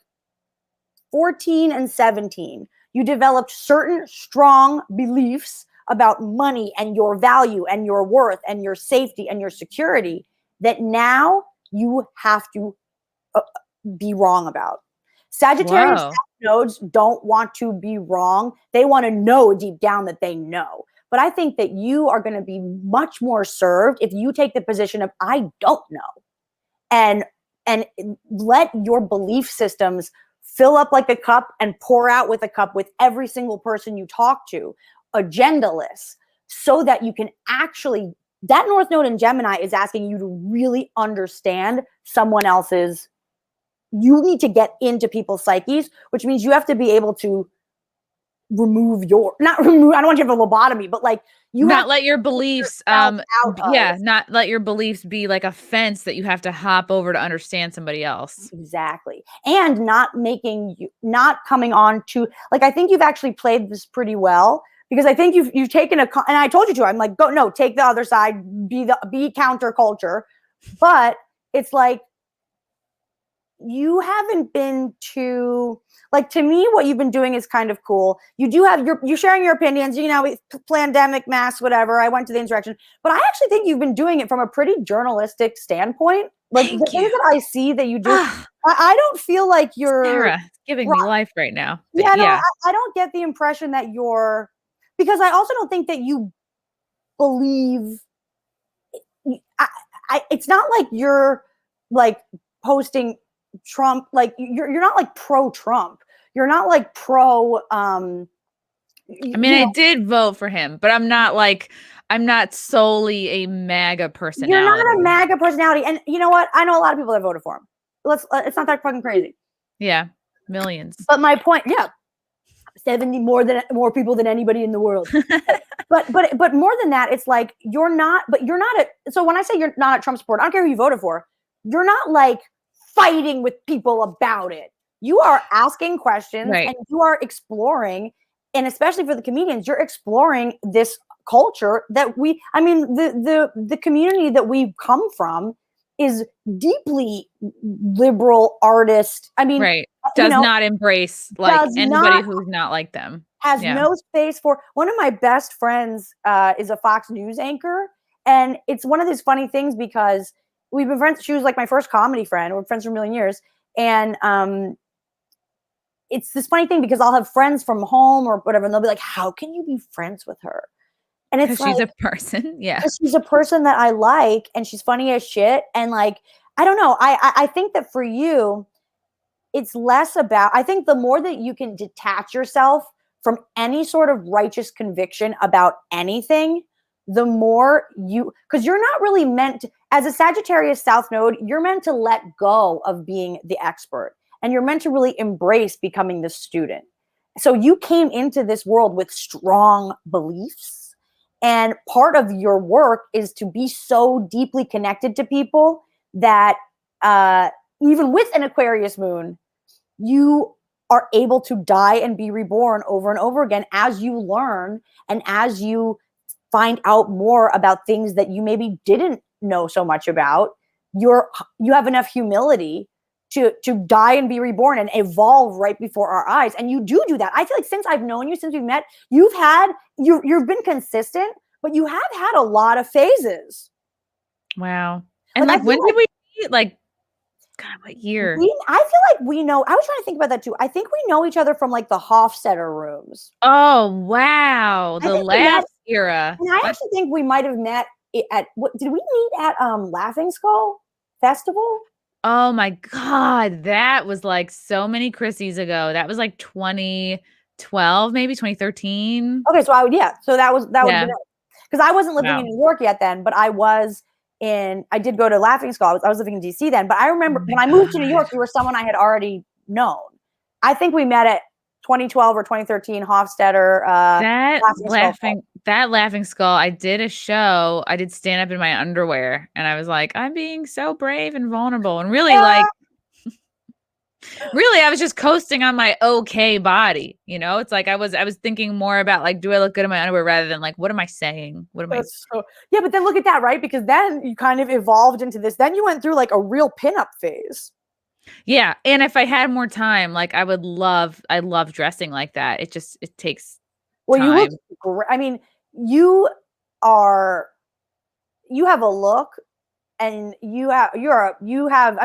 14 and 17, you developed certain strong beliefs about money and your value and your worth and your safety and your security that now you have to be wrong about. Sagittarius nodes don't want to be wrong. They want to know deep down that they know. But I think that you are going to be much more served if you take the position of, I don't know. And let your belief systems fill up like a cup and pour out with a cup with every single person you talk to, agendaless, so that you can actually, that North Node in Gemini is asking you to really understand someone else's, you need to get into people's psyches, which means you have to be able to I don't want you to have a lobotomy, but like not let your beliefs not let your beliefs be like a fence that you have to hop over to understand somebody else. Exactly. And not coming on to, like, I think you've actually played this pretty well, because I think you've taken and I told you to, I'm like, take the other side, be counterculture. But it's like, you haven't been to, like, to me, what you've been doing is kind of cool. You do have you're sharing your opinions, pandemic, mass, whatever. I went to the insurrection, but I actually think you've been doing it from a pretty journalistic standpoint. Like things that I see that you do, I don't feel like you're Sarah, giving me life right now. Yeah, no, I don't get the impression that you're, because I also don't think that you believe. It's not like you're like posting Trump, like you're not like pro-Trump. You're not like pro. I did vote for him, but I'm not solely a MAGA personality. You're not a MAGA personality, and you know what? I know a lot of people that voted for him. It's not that fucking crazy. Yeah, millions. But my point, 70 more people than anybody in the world. but more than that, it's like you're not. But you're not so when I say you're not a Trump supporter, I don't care who you voted for. You're not like fighting with people about it. You are asking questions, right, and you are exploring, and especially for the comedians, you're exploring this culture that the community that we've come from is deeply liberal artist. Right. Does not embrace like anybody who's not like them. Has no space for. One of my best friends is a Fox News anchor, and it's one of these funny things because we've been friends. She was like my first comedy friend. We're friends for a million years. And it's this funny thing because I'll have friends from home or whatever, and they'll be like, how can you be friends with her? And it's like, she's a person. Yeah. She's a person that I like, and she's funny as shit. And like, I don't know. I think that for you, it's less about, I think the more that you can detach yourself from any sort of righteous conviction about anything, the more because you're not really meant to, as a Sagittarius South Node, you're meant to let go of being the expert, and you're meant to really embrace becoming the student. So you came into this world with strong beliefs, and part of your work is to be so deeply connected to people that even with an Aquarius moon, you are able to die and be reborn over and over again as you learn and as you find out more about things that you maybe didn't know so much about. You have enough humility to die and be reborn and evolve right before our eyes. And you do that. I feel like since I've known you, since we've met, you've been consistent, but you have had a lot of phases. Wow. And like when did we meet? Like, God, what year? I feel like we know. I was trying to think about that too. I think we know each other from like the Hofstetter rooms. Oh, wow. The Laffs era. And I actually think we might have met at, did we meet at Laughing Skull Festival? Oh my God. That was like so many Chrissies ago. That was like 2012, maybe 2013. Okay. So so that would be it. Because I wasn't living in New York yet then, but I did go to Laughing Skull. I was living in DC then, but I remember when I moved to New York, you were someone I had already known. I think we met at 2012 or 2013 Hofstetter. That Laughing Skull. I did a show. I did stand up in my underwear, and I was like, I'm being so brave and vulnerable, and really really, I was just coasting on my okay body. You know, it's like I was thinking more about like, do I look good in my underwear rather than like, what am I saying? What am I? Yeah, but then look at that, right? Because then you kind of evolved into this. Then you went through like a real pinup phase. Yeah, and if I had more time, like I love dressing like that. It takes time. You look great. I mean, you have a look. And I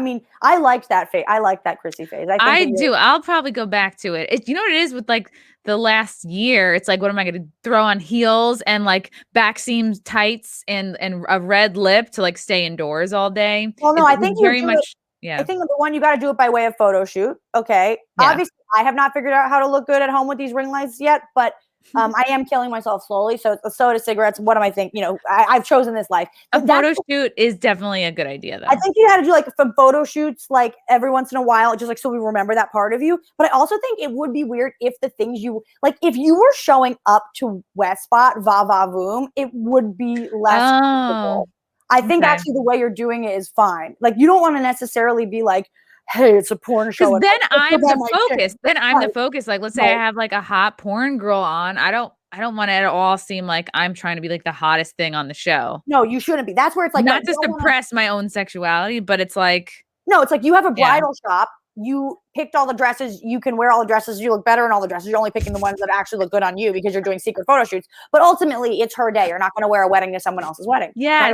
mean, I liked that phase. I like that Chrissy phase. I do. I'll probably go back to it. You know what it is with like the last year? It's like, what am I going to throw on heels and like back seam tights and a red lip to like stay indoors all day? Well, no, I think very much. Yeah. I think number one, you got to do it by way of photo shoot. Okay. Yeah. Obviously, I have not figured out how to look good at home with these ring lights yet, but I am killing myself slowly. So soda, cigarettes. What am I thinking? You know, I've chosen this life. A photo shoot is definitely a good idea, though. I think you got to do like some photo shoots, like every once in a while, just like so we remember that part of you. But I also think it would be weird if the things you like, if you were showing up to Westspot, va va voom, it would be less comfortable. I think actually the way you're doing it is fine. Like you don't want to necessarily be like, hey, it's a porn show. Because then I'm the focus. Then I'm the focus. Like, let's say I have like a hot porn girl on. I don't want it at all seem like I'm trying to be like the hottest thing on the show. No, you shouldn't be. That's where it's like not to suppress my own sexuality, but it's like it's like you have a bridal shop. You picked all the dresses. You can wear all the dresses. You look better in all the dresses. You're only picking the ones that actually look good on you because you're doing secret photo shoots. But ultimately, it's her day. You're not going to wear a wedding to someone else's wedding. Yeah.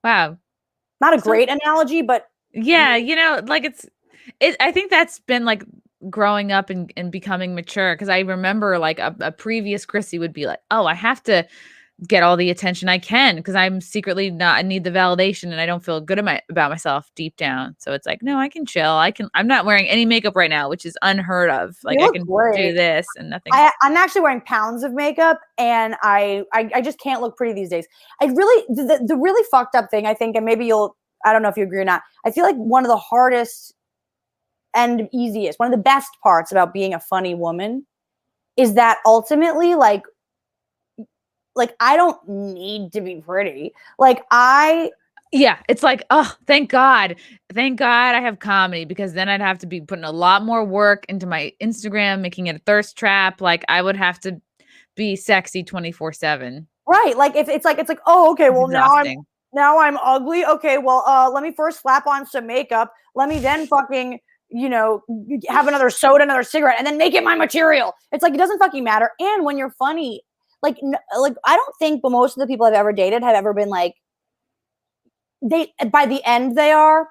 Wow. Not a great analogy, but yeah, you know, like I think that's been like growing up and becoming mature. Cause I remember like a previous Chrissy would be like, oh, I have to get all the attention I can because I'm secretly I need the validation and I don't feel good about myself deep down. So it's like, no, I can chill. I'm not wearing any makeup right now, which is unheard of. Like I can do this and nothing. I'm actually wearing pounds of makeup and I just can't look pretty these days. I really, the really fucked up thing I think, and maybe I don't know if you agree or not. I feel like one of the hardest and easiest, one of the best parts about being a funny woman is that ultimately like I don't need to be pretty. It's like, oh, thank God I have comedy because then I'd have to be putting a lot more work into my Instagram, making it a thirst trap. Like I would have to be sexy 24/7. Right. Like if it's like, oh, okay, well now I'm ugly. Okay, well, let me first slap on some makeup. Let me then fucking, have another soda, another cigarette, and then make it my material. It's like, it doesn't fucking matter. And when you're funny, like I don't think, but most of the people I've ever dated have ever been like, by the end they are,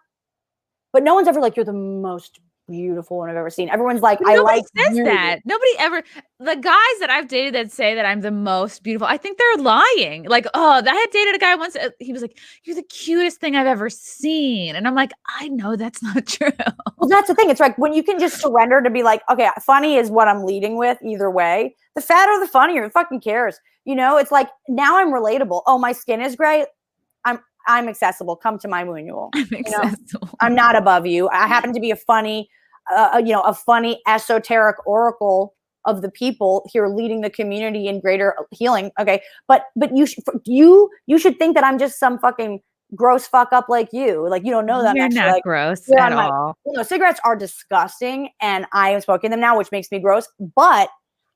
but no one's ever like, you're the most beautiful one I've ever seen. Everyone's like, nobody says that. Nobody ever. The guys that I've dated that say that I'm the most beautiful, I think they're lying. Like, oh, I had dated a guy once. He was like, "You're the cutest thing I've ever seen," and I'm like, I know that's not true. Well, that's the thing. It's like when you can just surrender to be like, okay, funny is what I'm leading with either way. The fatter, the funnier. Who fucking cares? It's like now I'm relatable. Oh, my skin is great. I'm accessible. Come to my Moonual. I'm accessible. I'm not above you. I happen to be a funny a funny esoteric oracle of the people here leading the community in greater healing. Okay. But you should think that I'm just some fucking gross fuck up like you. Like, you don't know that. You're actually, not like, gross at all. Cigarettes are disgusting and I am smoking them now, which makes me gross, but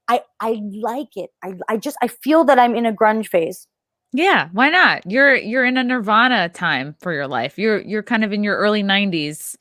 I like it. I feel that I'm in a grunge phase. Yeah, why not? You're in a nirvana time for your life. You're kind of in your early 90s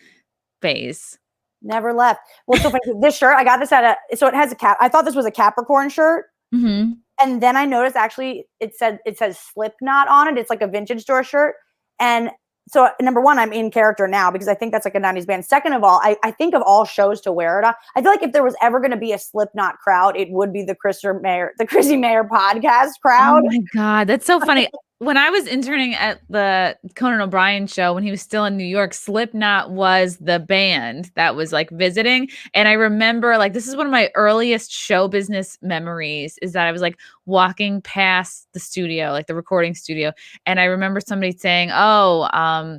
phase. Never left. Well, so funny. This shirt, I got this so it has a cap. I thought this was a Capricorn shirt. Mm-hmm. And then I noticed actually it says Slipknot on it. It's like a vintage store shirt. And so number one, I'm in character now because I think that's like a 90s band. Second of all, I think of all shows to wear it on. I feel like if there was ever going to be a Slipknot crowd, it would be the Chrissie Mayr podcast crowd. Oh my God, that's so funny. When I was interning at the Conan O'Brien show, when he was still in New York, Slipknot was the band that was like visiting. And I remember like, this is one of my earliest show business memories is that I was like walking past the studio, like the recording studio. And I remember somebody saying, oh,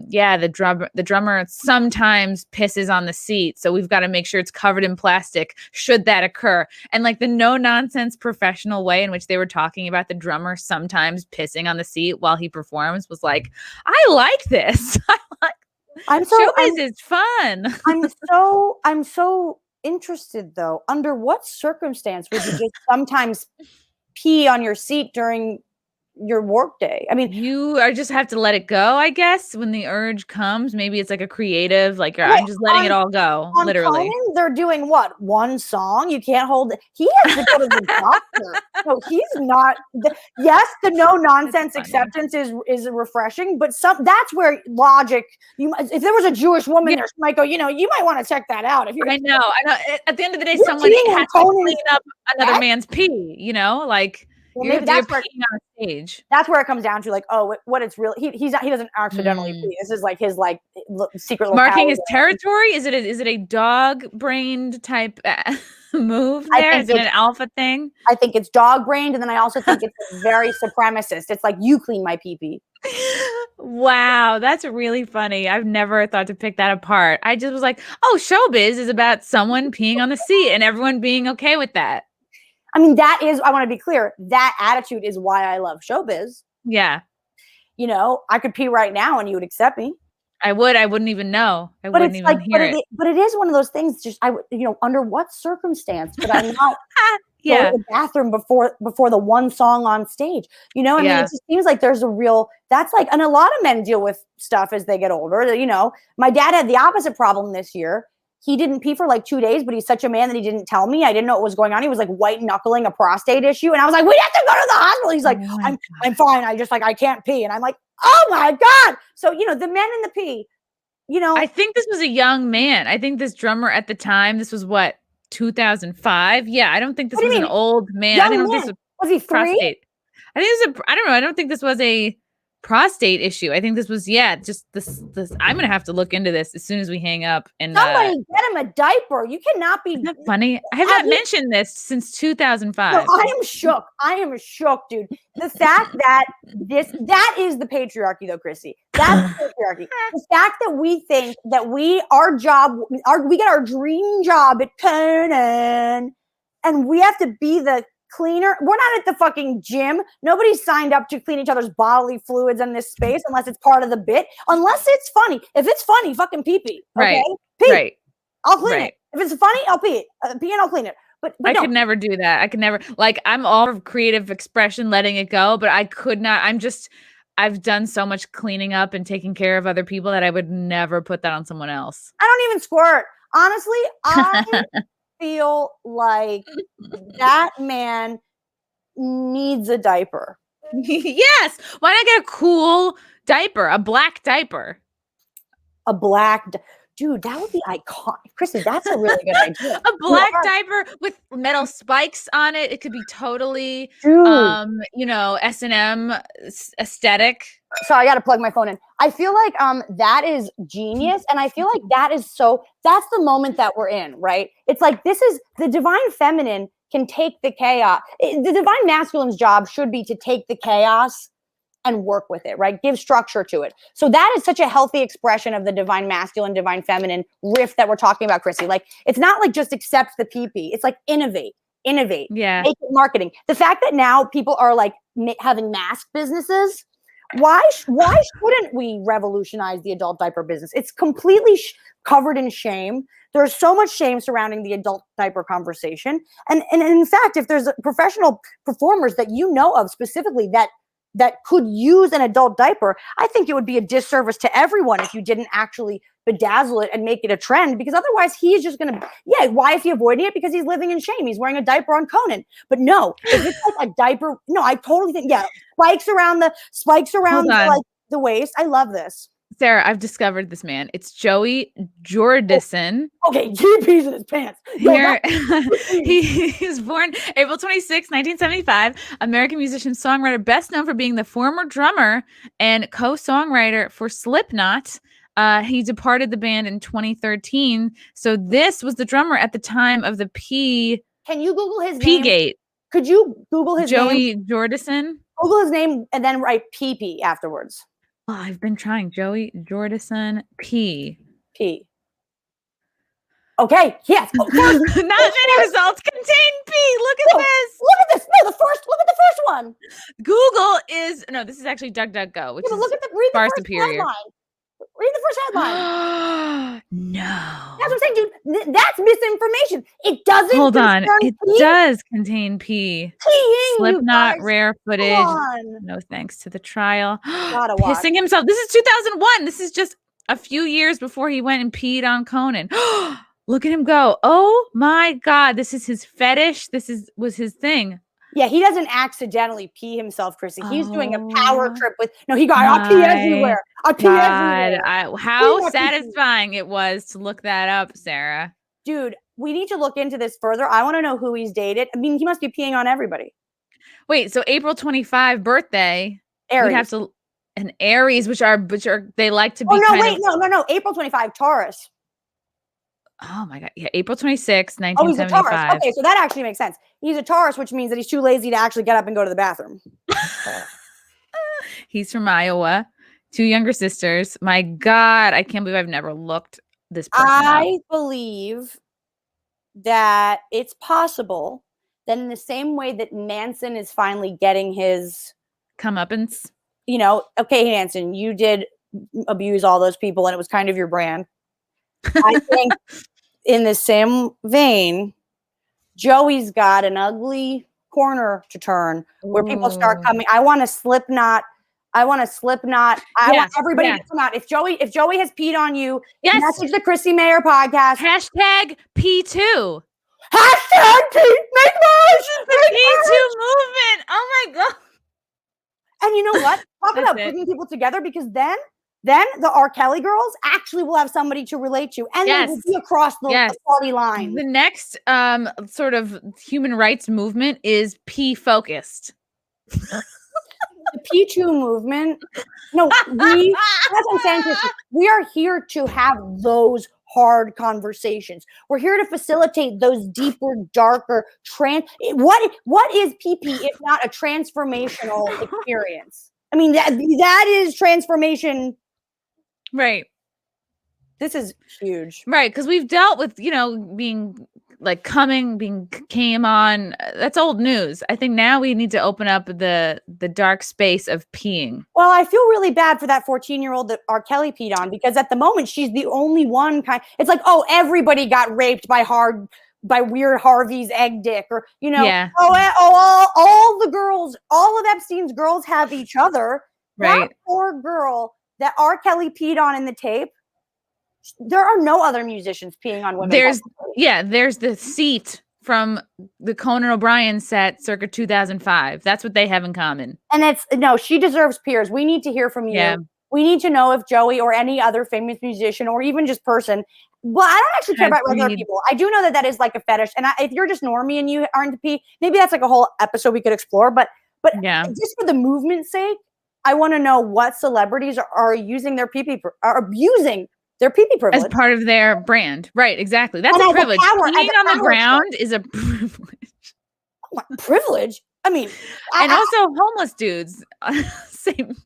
yeah, the drummer sometimes pisses on the seat. So we've got to make sure it's covered in plastic should that occur. And like the no nonsense professional way in which they were talking about the drummer sometimes pissing on the seat while he performs was like, I like this. Showbiz is fun. I'm so interested though. Under what circumstance would you just sometimes pee on your seat during your work day? I mean, you just have to let it go, I guess, when the urge comes. Maybe it's like a creative, like I'm just letting it all go, literally. Conan, they're doing what? One song? You can't hold it. He has to go to the doctor. No, he's not. Yes, the no nonsense acceptance is refreshing, but that's where logic. If there was a Jewish woman there, she might go. You might want to check that out. If you're, I know. At the end of the day, someone has to clean up another man's pee. Like. Well, maybe that's where on stage. That's where it comes down to, like, oh, what it's really. He doesn't accidentally pee. This is like his secret marking his territory. Is it a dog brained type move there? Is it an alpha thing? I think it's dog brained, and then I also think it's very supremacist. It's like, you clean my pee-pee. Wow, that's really funny. I've never thought to pick that apart. I just was like, oh, showbiz is about someone peeing on the seat and everyone being okay with that. I mean, I want to be clear, that attitude is why I love showbiz. Yeah. I could pee right now and you would accept me. I wouldn't even know. I wouldn't even hear it. But it is one of those things, under what circumstance could I not go to the bathroom before the one song on stage? I mean, it just seems like there's and a lot of men deal with stuff as they get older. My dad had the opposite problem this year. He didn't pee for like 2 days, but he's such a man that he didn't tell me. I didn't know what was going on. He was like white knuckling a prostate issue. And I was like, we have to go to the hospital. He's like, I'm fine. I can't pee. And I'm like, oh my God. So, the men in the pee, I think this was a young man. I think this drummer at the time, this was what, 2005? Yeah. I don't think this was an old man. I don't know if this was he 3? Prostate. I think it was I don't know. I don't think this was a prostate issue. I think this was just this I'm gonna have to look into this as soon as we hang up. And somebody get him a diaper. You cannot be. Isn't that funny? I have not mentioned this since 2005. No, I am shook. Dude. The fact that that is the patriarchy, though, Chrissy. That's the patriarchy. The fact that we think that we get our dream job at Conan, and we have to be the cleaner. We're not at the fucking gym. Nobody's signed up to clean each other's bodily fluids in this space unless it's part of the bit. Unless it's funny. If it's funny, fucking pee-pee. Okay? Right. Pee. Right. I'll clean it. If it's funny, I'll pee it. Pee and I'll clean it. But I could never do that. I could never, I'm all for creative expression, letting it go, but I could not. I've done so much cleaning up and taking care of other people that I would never put that on someone else. I don't even squirt. Honestly, I feel like that man needs a diaper. Yes. Why not get a cool diaper, a black diaper? Dude, that would be iconic. Chrissy, that's a really good idea. A black diaper with metal spikes on it. It could be totally, S&M aesthetic. Sorry, I got to plug my phone in. I feel like that is genius. And I feel like that's the moment that we're in, right? It's like, this is the divine feminine can take the chaos. The divine masculine's job should be to take the chaos and work with it, right? Give structure to it. So that is such a healthy expression of the divine masculine, divine feminine riff that we're talking about, Chrissy. Like, it's not like just accept the PP. It's like innovate, yeah, make it marketing. The fact that now people are like having mask businesses, why shouldn't we revolutionize the adult diaper business? It's completely covered in shame. There's so much shame surrounding the adult diaper conversation. And in fact, if there's professional performers that you know of specifically that could use an adult diaper, I think it would be a disservice to everyone if you didn't actually bedazzle it and make it a trend, because otherwise he's just going to, why is he avoiding it? Because he's living in shame. He's wearing a diaper on Conan. But no, if it's like a diaper, no, I totally think, spikes around the waist. I love this. Sarah, I've discovered this man. It's Joey Jordison. Okay, he pees in his pants. Here, he was born April 26, 1975. American musician, songwriter, best known for being the former drummer and co-songwriter for Slipknot. He departed the band in 2013. So this was the drummer at the time of the P. Can you Google his name? P-Gate. Could you Google his name? Joey Jordison. Google his name and then write PP afterwards. Oh, I've been trying. Joey Jordison P. Okay, yes. Not many results contain P. Look at this. Look at this. No, look at the first one. Google is this is actually DuckDuckGo, which is far superior. Read the first headline. No. That's what I'm saying, dude. That's misinformation. It doesn't. Hold on. It does contain P. Peeing, Slipknot rare footage. No thanks to the trial. Pissing himself. This is 2001. This is just a few years before he went and peed on Conan. Look at him go. Oh my God. This is his fetish. Was his thing. Yeah, he doesn't accidentally pee himself, Chrissy. He's doing a power trip with. No, he got. I pee everywhere. I pee everywhere. How satisfying it was to look that up, Sarah. Dude, we need to look into this further. I want to know who he's dated. I mean, he must be peeing on everybody. Wait, so April 25 birthday. Aries. We'd have to an Aries, which are they like to be. No. April 25, Taurus. Oh my God. Yeah, April 26, 1975. He's a Taurus. Okay, so that actually makes sense. He's a Taurus, which means that he's too lazy to actually get up and go to the bathroom. He's from Iowa. 2 younger sisters. My God, I can't believe I've never looked this person I believe that it's possible that in the same way that Manson is finally getting his comeuppance. Okay, Manson, you did abuse all those people and it was kind of your brand. I think in the same vein, Joey's got an ugly corner to turn where people start coming. I want a Slipknot. I want everybody to come out. If Joey has peed on you, message the Chrissie Mayr podcast. Hashtag P2. Hashtag make noise. The P2 movement. Oh my God. And you know what? Talk about bringing people together, because then the R. Kelly girls actually will have somebody to relate to, and they will be across the party line. The next sort of human rights movement is P-focused. The P2 movement. No, that's what I'm saying, Chrissy. We are here to have those hard conversations. We're here to facilitate those deeper, darker what is PP if not a transformational experience? I mean, that is transformation. Right. This is huge. Right. Because we've dealt with, being like came on. That's old news. I think now we need to open up the dark space of peeing. Well, I feel really bad for that 14-year-old that R. Kelly peed on, because at the moment she's the only one it's like, everybody got raped by weird Harvey's egg dick, or, all the girls, all of Epstein's girls have each other. Right. That poor girl that R. Kelly peed on in the tape. There are no other musicians peeing on women. There's the seat from the Conan O'Brien set circa 2005. That's what they have in common. And she deserves peers. We need to hear from you. Yeah. We need to know if Joey or any other famous musician or even just person. Well, I don't actually care about regular people. I do know that is like a fetish. And if you're just normie and you aren't to pee, maybe that's like a whole episode we could explore. But just for the movement's sake, I want to know what celebrities are using their are abusing their PP privilege as part of their brand. Right, exactly. That's a privilege. Peeing on the ground is a privilege. Privilege? I mean, and also homeless dudes. Same.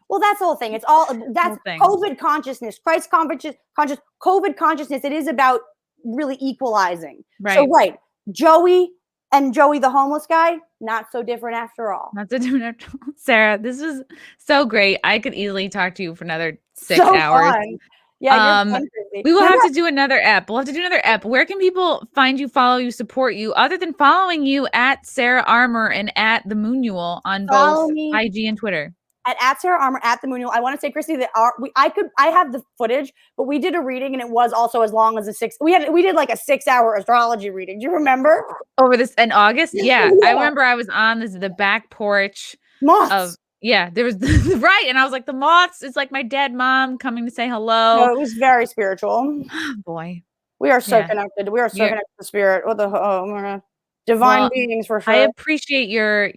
Well, that's the whole thing. It's all that's COVID consciousness, Christ conscious, COVID consciousness. It is about really equalizing. Right. So, right, Joey the homeless guy, not so different after all. Not so different after all. Sarah, this was so great. I could easily talk to you for another 6 hours. Fun. Yeah, we will have to do another ep. We'll have to do another ep. Where can people find you, follow you, support you, other than following you at Sara Armour and at the Moonual on both IG and Twitter? At Sara Armour, at the Moonual. I want to say, Chrissy, that I have the footage, but we did a reading and it was also as long as we did like a 6-hour astrology reading. Do you remember? Over this in August? Yeah. I remember I was on the back porch moths. There was right. And I was like, the moths, it's like my dead mom coming to say hello. No, it was very spiritual. Boy. We are so connected. We are so connected to spirit. What the divine beings for sure. I appreciate your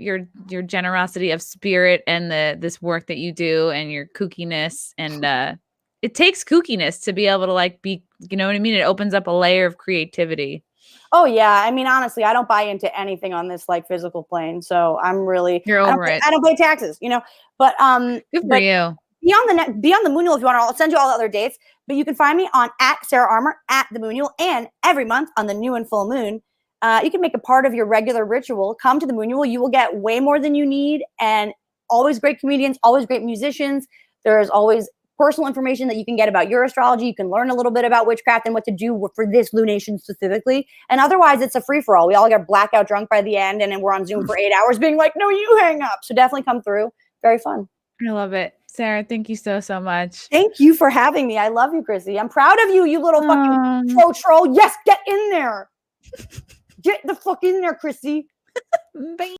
generosity of spirit and this work that you do and your kookiness, and it takes kookiness to be able to like be, you know what I mean? It opens up a layer of creativity. Oh yeah, I mean honestly, I don't buy into anything on this like physical plane, so I'm really you're over it. I don't pay taxes, you know. But good for you. Beyond the Moonual, if you want, I'll send you all the other dates. But you can find me on at Sara Armour at the Moonual, and every month on the new and full moon. You can make a part of your regular ritual. Come to the Moonual. You will get way more than you need, and always great comedians, always great musicians. There's always personal information that you can get about your astrology. You can learn a little bit about witchcraft and what to do for this lunation specifically. And otherwise, it's a free-for-all. We all get blackout drunk by the end, and then we're on Zoom for 8 hours being like, no, you hang up. So definitely come through. Very fun. I love it. Sarah, thank you so much. Thank you for having me. I love you, Chrissy. I'm proud of you, you little fucking troll. Yes, get in there. Get the fuck in there, Chrissy. Bye.